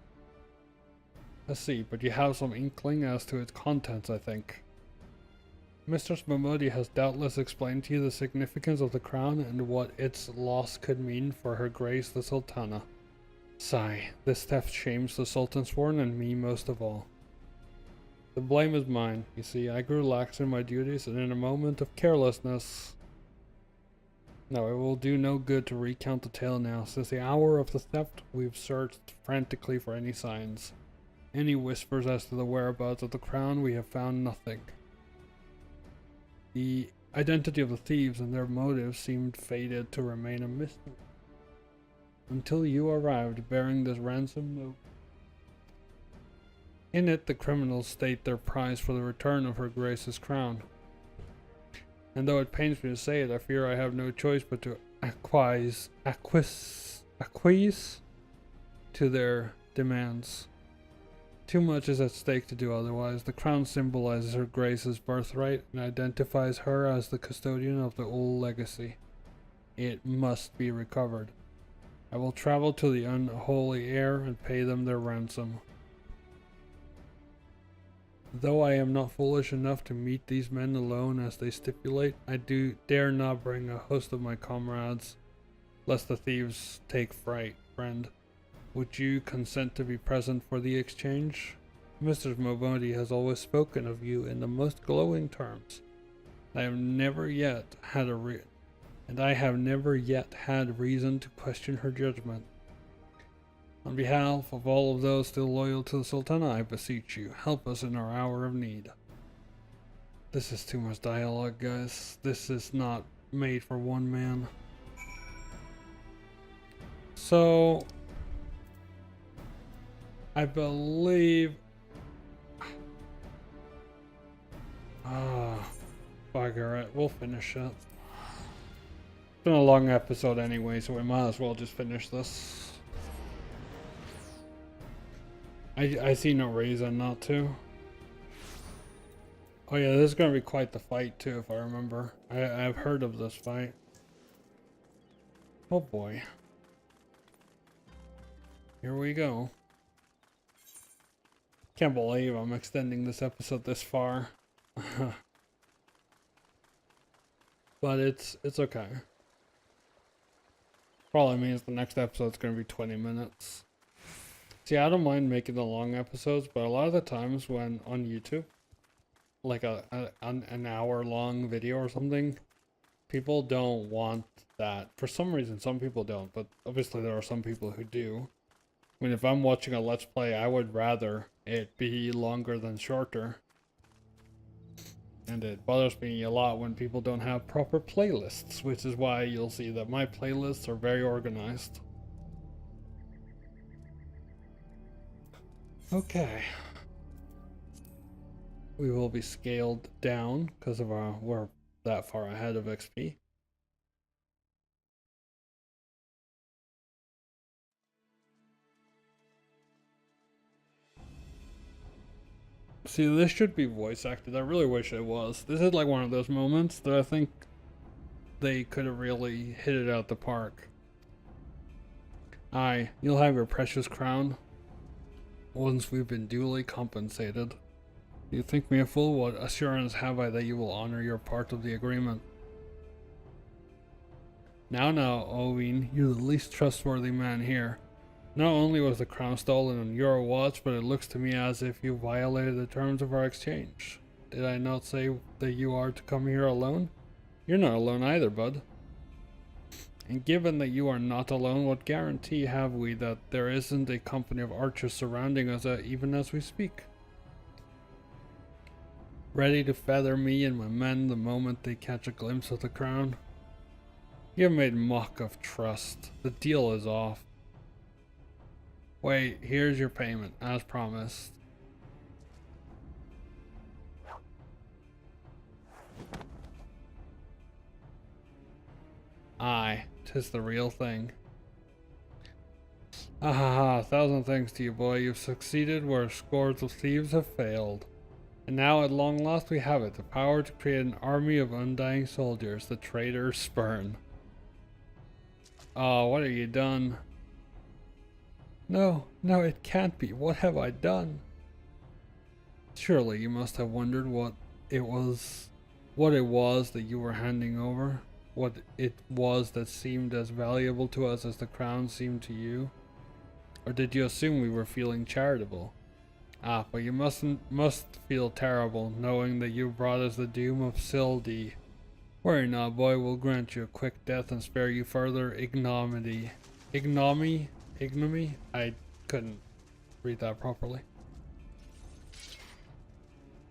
Let's see, but you have some inkling as to its contents, I think. Mistress Momodi has doubtless explained to you the significance of the crown and what its loss could mean for Her Grace the Sultana. Sigh, this theft shames the Sultan Sworn and me most of all. The blame is mine. You see, I grew lax in my duties, and in a moment of carelessness... No, it will do no good to recount the tale now. Since the hour of the theft, we've searched frantically for any signs. Any whispers as to the whereabouts of the crown, we have found nothing. The identity of the thieves and their motives seemed fated to remain a mystery. Until you arrived bearing this ransom note. In it, the criminals state their price for the return of Her Grace's crown. And though it pains me to say it, I fear I have no choice but to acquiesce to their demands. Too much is at stake to do otherwise. The crown symbolizes Her Grace's birthright and identifies her as the custodian of the old legacy. It must be recovered. I will travel to the unholy heir and pay them their ransom. Though I am not foolish enough to meet these men alone as they stipulate, I dare not bring a host of my comrades, lest the thieves take fright. Friend, would you consent to be present for the exchange? Mr. Momodi has always spoken of you in the most glowing terms. I have never yet had reason to question her judgment. On behalf of all of those still loyal to the Sultana, I beseech you, help us in our hour of need. This is too much dialogue, guys. This is not made for one man. So, I believe... bugger it. We'll finish it. It's been a long episode anyway, so we might as well just finish this. I see no reason not to. Oh yeah, this is gonna be quite the fight too, if I remember. I've heard of this fight. Oh boy. Here we go. Can't believe I'm extending this episode this far. But it's okay. Probably means the next episode's gonna be 20 minutes. See, I don't mind making the long episodes, but a lot of the times when on YouTube, like an hour long video or something, people don't want that. For some reason, some people don't, but obviously there are some people who do. I mean, if I'm watching a Let's Play, I would rather it be longer than shorter. And it bothers me a lot when people don't have proper playlists, which is why you'll see that my playlists are very organized. Okay. We will be scaled down because of we're that far ahead of XP. See, this should be voice acted. I really wish it was. This is like one of those moments that I think they could have really hit it out the park. Aye, you'll have your precious crown once we've been duly compensated. Do you think me a fool? What assurance have I that you will honor your part of the agreement? Now, Owen, you're the least trustworthy man here. Not only was the crown stolen on your watch, but it looks to me as if you violated the terms of our exchange. Did I not say that you are to come here alone? You're not alone either, bud. And given that you are not alone, what guarantee have we that there isn't a company of archers surrounding us even as we speak? Ready to feather me and my men the moment they catch a glimpse of the crown? You have made mock of trust. The deal is off. Wait, here's your payment, as promised. Aye, 'Tis the real thing. Ah ha ha, 1,000 thanks to you, boy. You've succeeded where scores of thieves have failed. And now at long last we have it, the power to create an army of undying soldiers, the traitors spurn. Oh, what have you done? No, no, it can't be. What have I done? Surely you must have wondered what it was that you were handing over, what it was that seemed as valuable to us as the crown seemed to you. Or did you assume we were feeling charitable? Ah, but you must feel terrible, knowing that you brought us the doom of Sildi. Worry not, boy, we'll grant you a quick death and spare you further ignominy. Ignominy? I couldn't read that properly.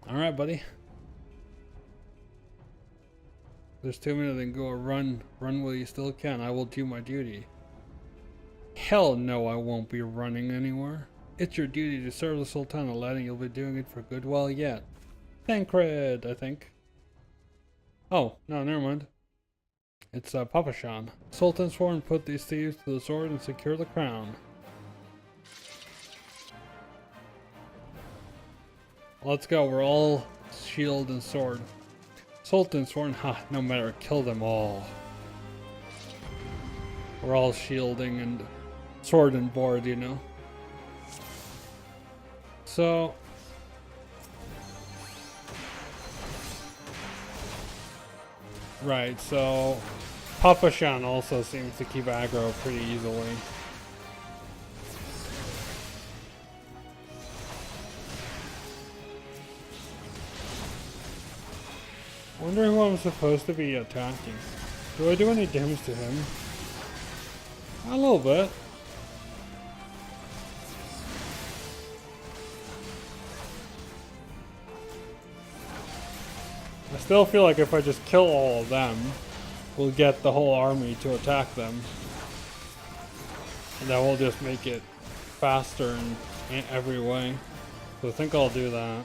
Alright, buddy. There's 2 minutes and go. Run while you still can. I will do my duty. Hell no, I won't be running anywhere. It's your duty to serve the Sultana, lad, and you'll be doing it for a good while yet. Tancred, I think. Oh, no, never mind. It's Papashan. Sultan Sworn put these thieves to the sword and secure the crown. Let's go, we're all shield and sword. Sultan Sworn, ha, no matter, kill them all. We're all shielding and sword and board, you know. So right, so Papashan also seems to keep aggro pretty easily. Wondering who I'm supposed to be attacking. Do I do any damage to him? A little bit. I still feel like if I just kill all of them, we'll get the whole army to attack them. And that will just make it faster in every way. So I think I'll do that.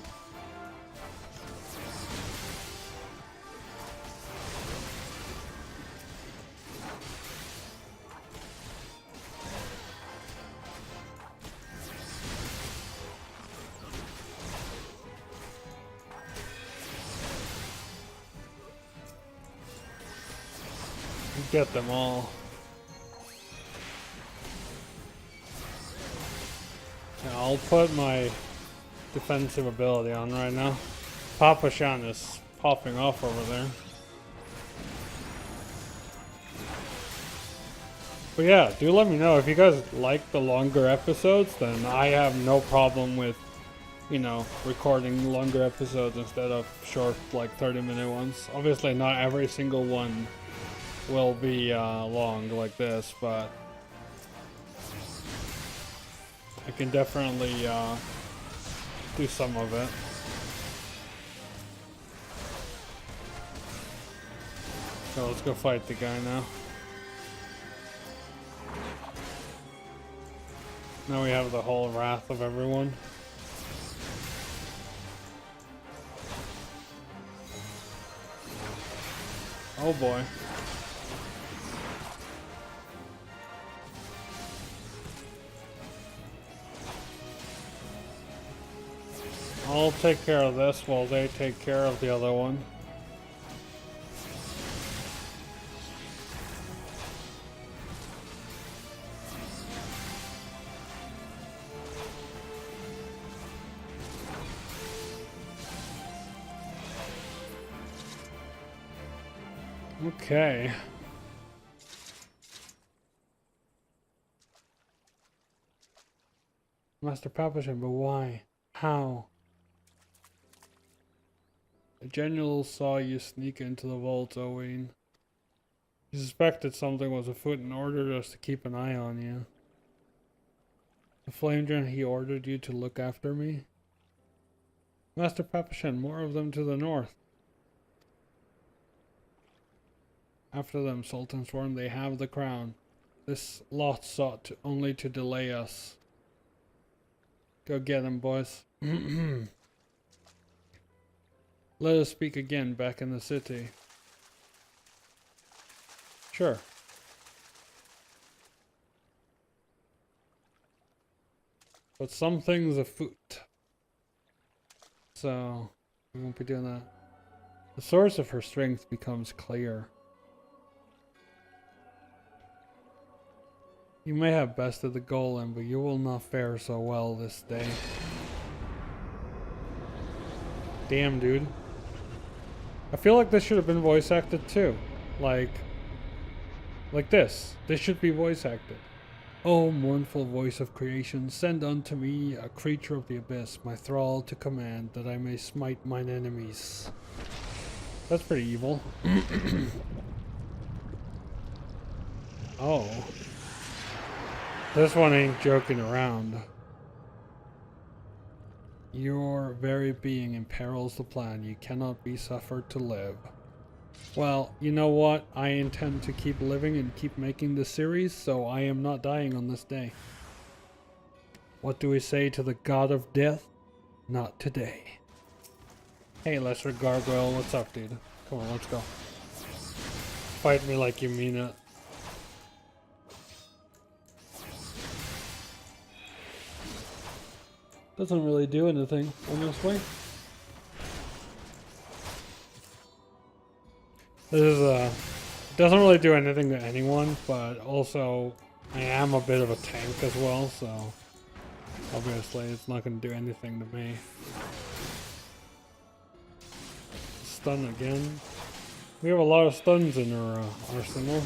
Get them all. Yeah, I'll put my defensive ability on right now. Papashan is popping off over there. But yeah, do let me know if you guys like the longer episodes, then I have no problem with, you know, recording longer episodes instead of short, like 30-minute ones. Obviously not every single one will be long like this, but I can definitely do some of it. So let's go fight the guy now. Now we have the whole wrath of everyone. Oh boy. I'll take care of this while they take care of the other one. Okay. Master Papashan, but why? How? The general saw you sneak into the vault, Owain. He suspected something was afoot and ordered us to keep an eye on you. The Flamedragon, he ordered you to look after me? Master Papashan, more of them to the north. After them, Sultan Sworn, they have the crown. This lot sought only to delay us. Go get them, boys. Let us speak again back in the city. Sure. But some things afoot. So, we won't be doing that. The source of her strength becomes clear. You may have bested the golem, but you will not fare so well this day. Damn, dude. I feel like this should have been voice acted too. Like this. This should be voice acted. Oh, mournful voice of creation, send unto me a creature of the abyss, my thrall to command, that I may smite mine enemies. That's pretty evil. Oh. This one ain't joking around. Your very being imperils the plan. You cannot be suffered to live. Well, you know what? I intend to keep living and keep making this series, so I am not dying on this day. What do we say to the god of death? Not today. Hey, Lesser Gargoyle, what's up, dude? Come on, let's go. Fight me like you mean it. Doesn't really do anything, honestly. This is doesn't really do anything to anyone, but also I am a bit of a tank as well, so obviously it's not going to do anything to me. Stun again. We have a lot of stuns in our arsenal.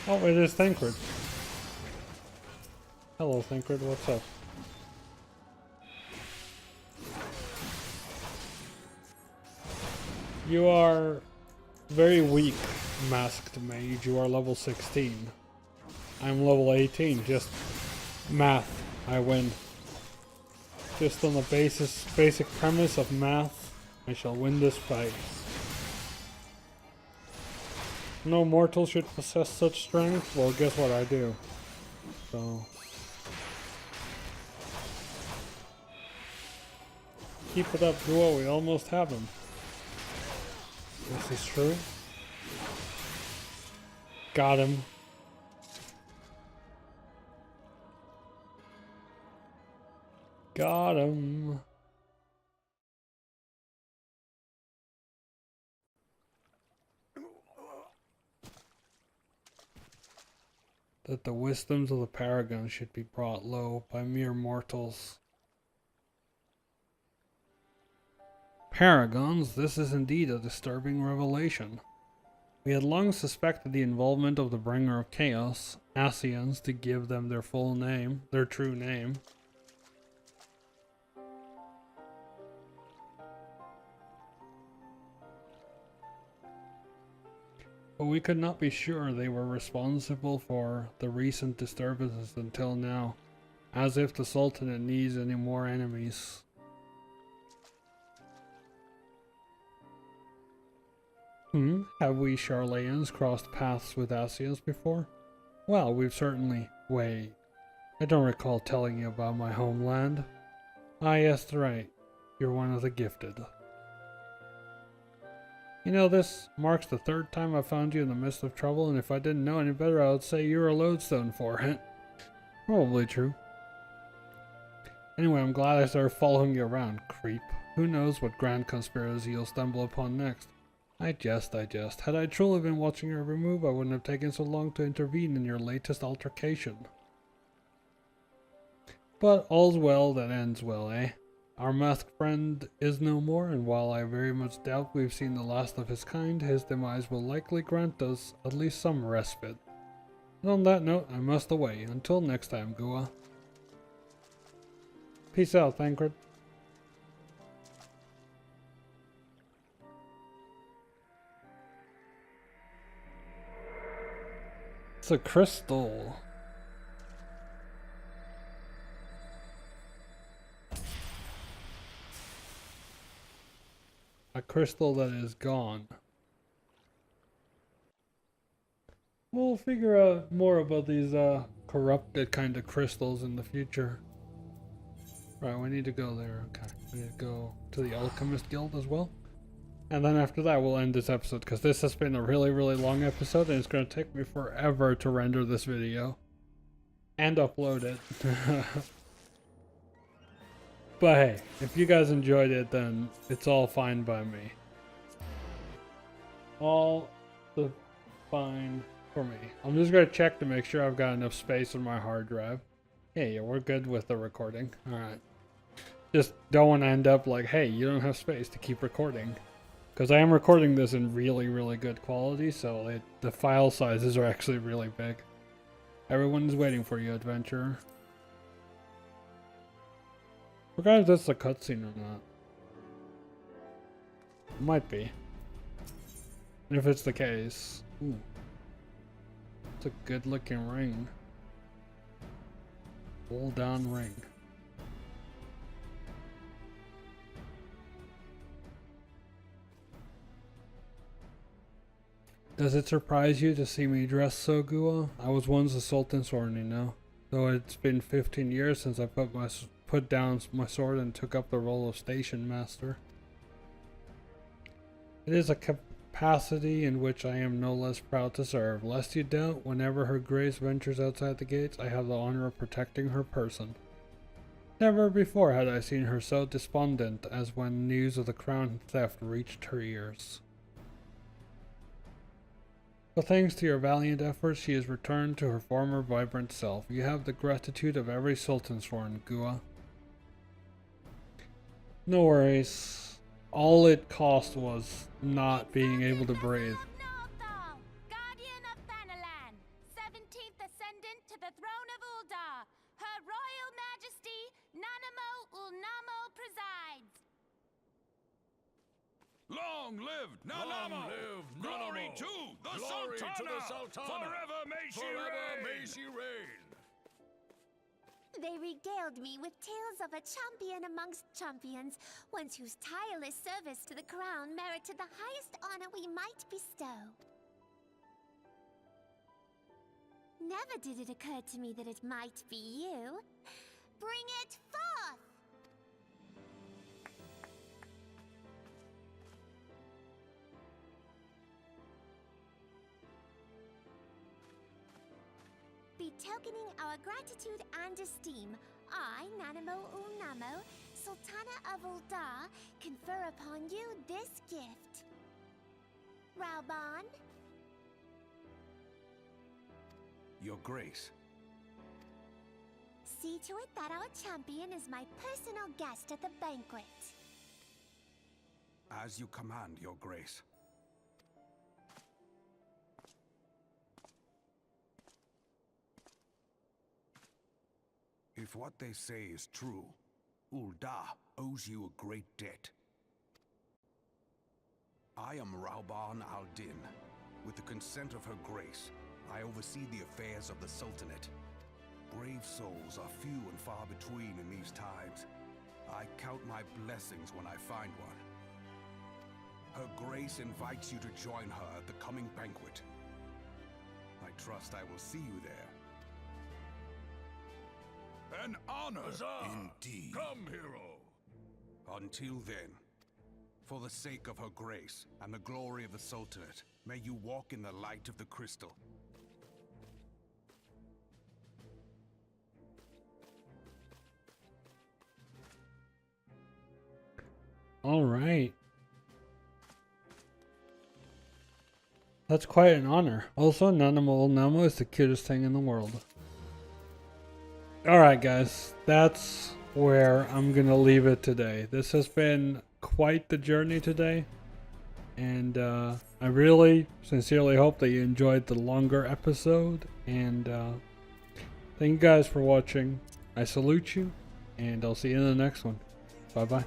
Oh, it is Thancred. Hello, Thancred, what's up? You are very weak, Masked Mage. You are level 16. I'm level 18. Just math. I win. Just on the basic premise of math, I shall win this fight. No mortal should possess such strength. Well, guess what I do. So... keep it up, duo. We almost have him. This is true. Got him. Got him. That the wisdoms of the paragon should be brought low by mere mortals. Paragons, this is indeed a disturbing revelation. We had long suspected the involvement of the bringer of chaos, Ascians, to give them their full name, their true name. But we could not be sure they were responsible for the recent disturbances until now, as if the Sultanate needs any more enemies. Have we Charlayans crossed paths with Ascians before? Well, we've certainly... Wait. I don't recall telling you about my homeland. Ah, yes, right. You're one of the gifted. You know, this marks the third time I found you in the midst of trouble, and if I didn't know any better, I would say you're a lodestone for it. Probably true. Anyway, I'm glad I started following you around, creep. Who knows what grand conspiracy you'll stumble upon next. I jest. Had I truly been watching your every move, I wouldn't have taken so long to intervene in your latest altercation. But all's well that ends well, eh? Our masked friend is no more, and while I very much doubt we've seen the last of his kind, his demise will likely grant us at least some respite. And on that note, I must away. Until next time, Gua. Peace out, Thancred. It's a crystal. A crystal that is gone. We'll figure out more about these corrupted kind of crystals in the future. Right, we need to go there. Okay, we need to go to the Alchemist Guild as well. And then after that we'll end this episode, because this has been a really long episode and it's going to take me forever to render this video. and upload it. But hey, if you guys enjoyed it, then it's all fine by me. All the fine for me. I'm just gonna check to make sure I've got enough space on my hard drive. Yeah, we're good with the recording. Alright. Just don't want to end up like, hey, you don't have space to keep recording. Because I am recording this in really, really good quality, so the file sizes are actually really big. Everyone is waiting for you, adventurer. I forgot if that's a cutscene or not. It might be. And if it's the case, ooh, it's a good looking ring. Hold down ring. Does it surprise you to see me dressed so, Gua? I was once a Sultan Sworn, you know. Though it's been 15 years since I put down my sword and took up the role of station master. It is a capacity in which I am no less proud to serve. Lest you doubt, whenever her grace ventures outside the gates, I have the honor of protecting her person. Never before had I seen her so despondent as when news of the crown theft reached her ears. But thanks to your valiant efforts, she has returned to her former vibrant self. You have the gratitude of every Sultan Sworn, Gua. No worries. All it cost was not being able to breathe. Guardian of Thanalan, 17th ascendant to the throne of Uldar, Her Royal Majesty Nanamo Ulnamo presides. Long live Nanamo! Glory to the Sultana! Forever may she reign! They regaled me with tales of a champion amongst champions, one whose tireless service to the crown merited the highest honor we might bestow. Never did it occur to me that it might be you. Bring it forth! Betokening our gratitude and esteem, I, Nanamo Ulnamo, Sultana of Uldar, confer upon you this gift. Reborn? Your Grace. See to it that our champion is my personal guest at the banquet. As you command, Your Grace. If what they say is true, Uldar owes you a great debt. I am Reborn al-Din. With the consent of Her Grace, I oversee the affairs of the Sultanate. Brave souls are few and far between in these times. I count my blessings when I find one. Her Grace invites you to join her at the coming banquet. I trust I will see you there. An honor, indeed. Come, hero! Until then, for the sake of Her Grace and the glory of the Sultanate, may you walk in the light of the crystal. All right. That's quite an honor. Also, Nanamo Ulnamo is the cutest thing in the world. Alright guys, that's where I'm gonna leave it today. This has been quite the journey today, and I really sincerely hope that you enjoyed the longer episode, and thank you guys for watching. I salute you, and I'll see you in the next one. Bye bye.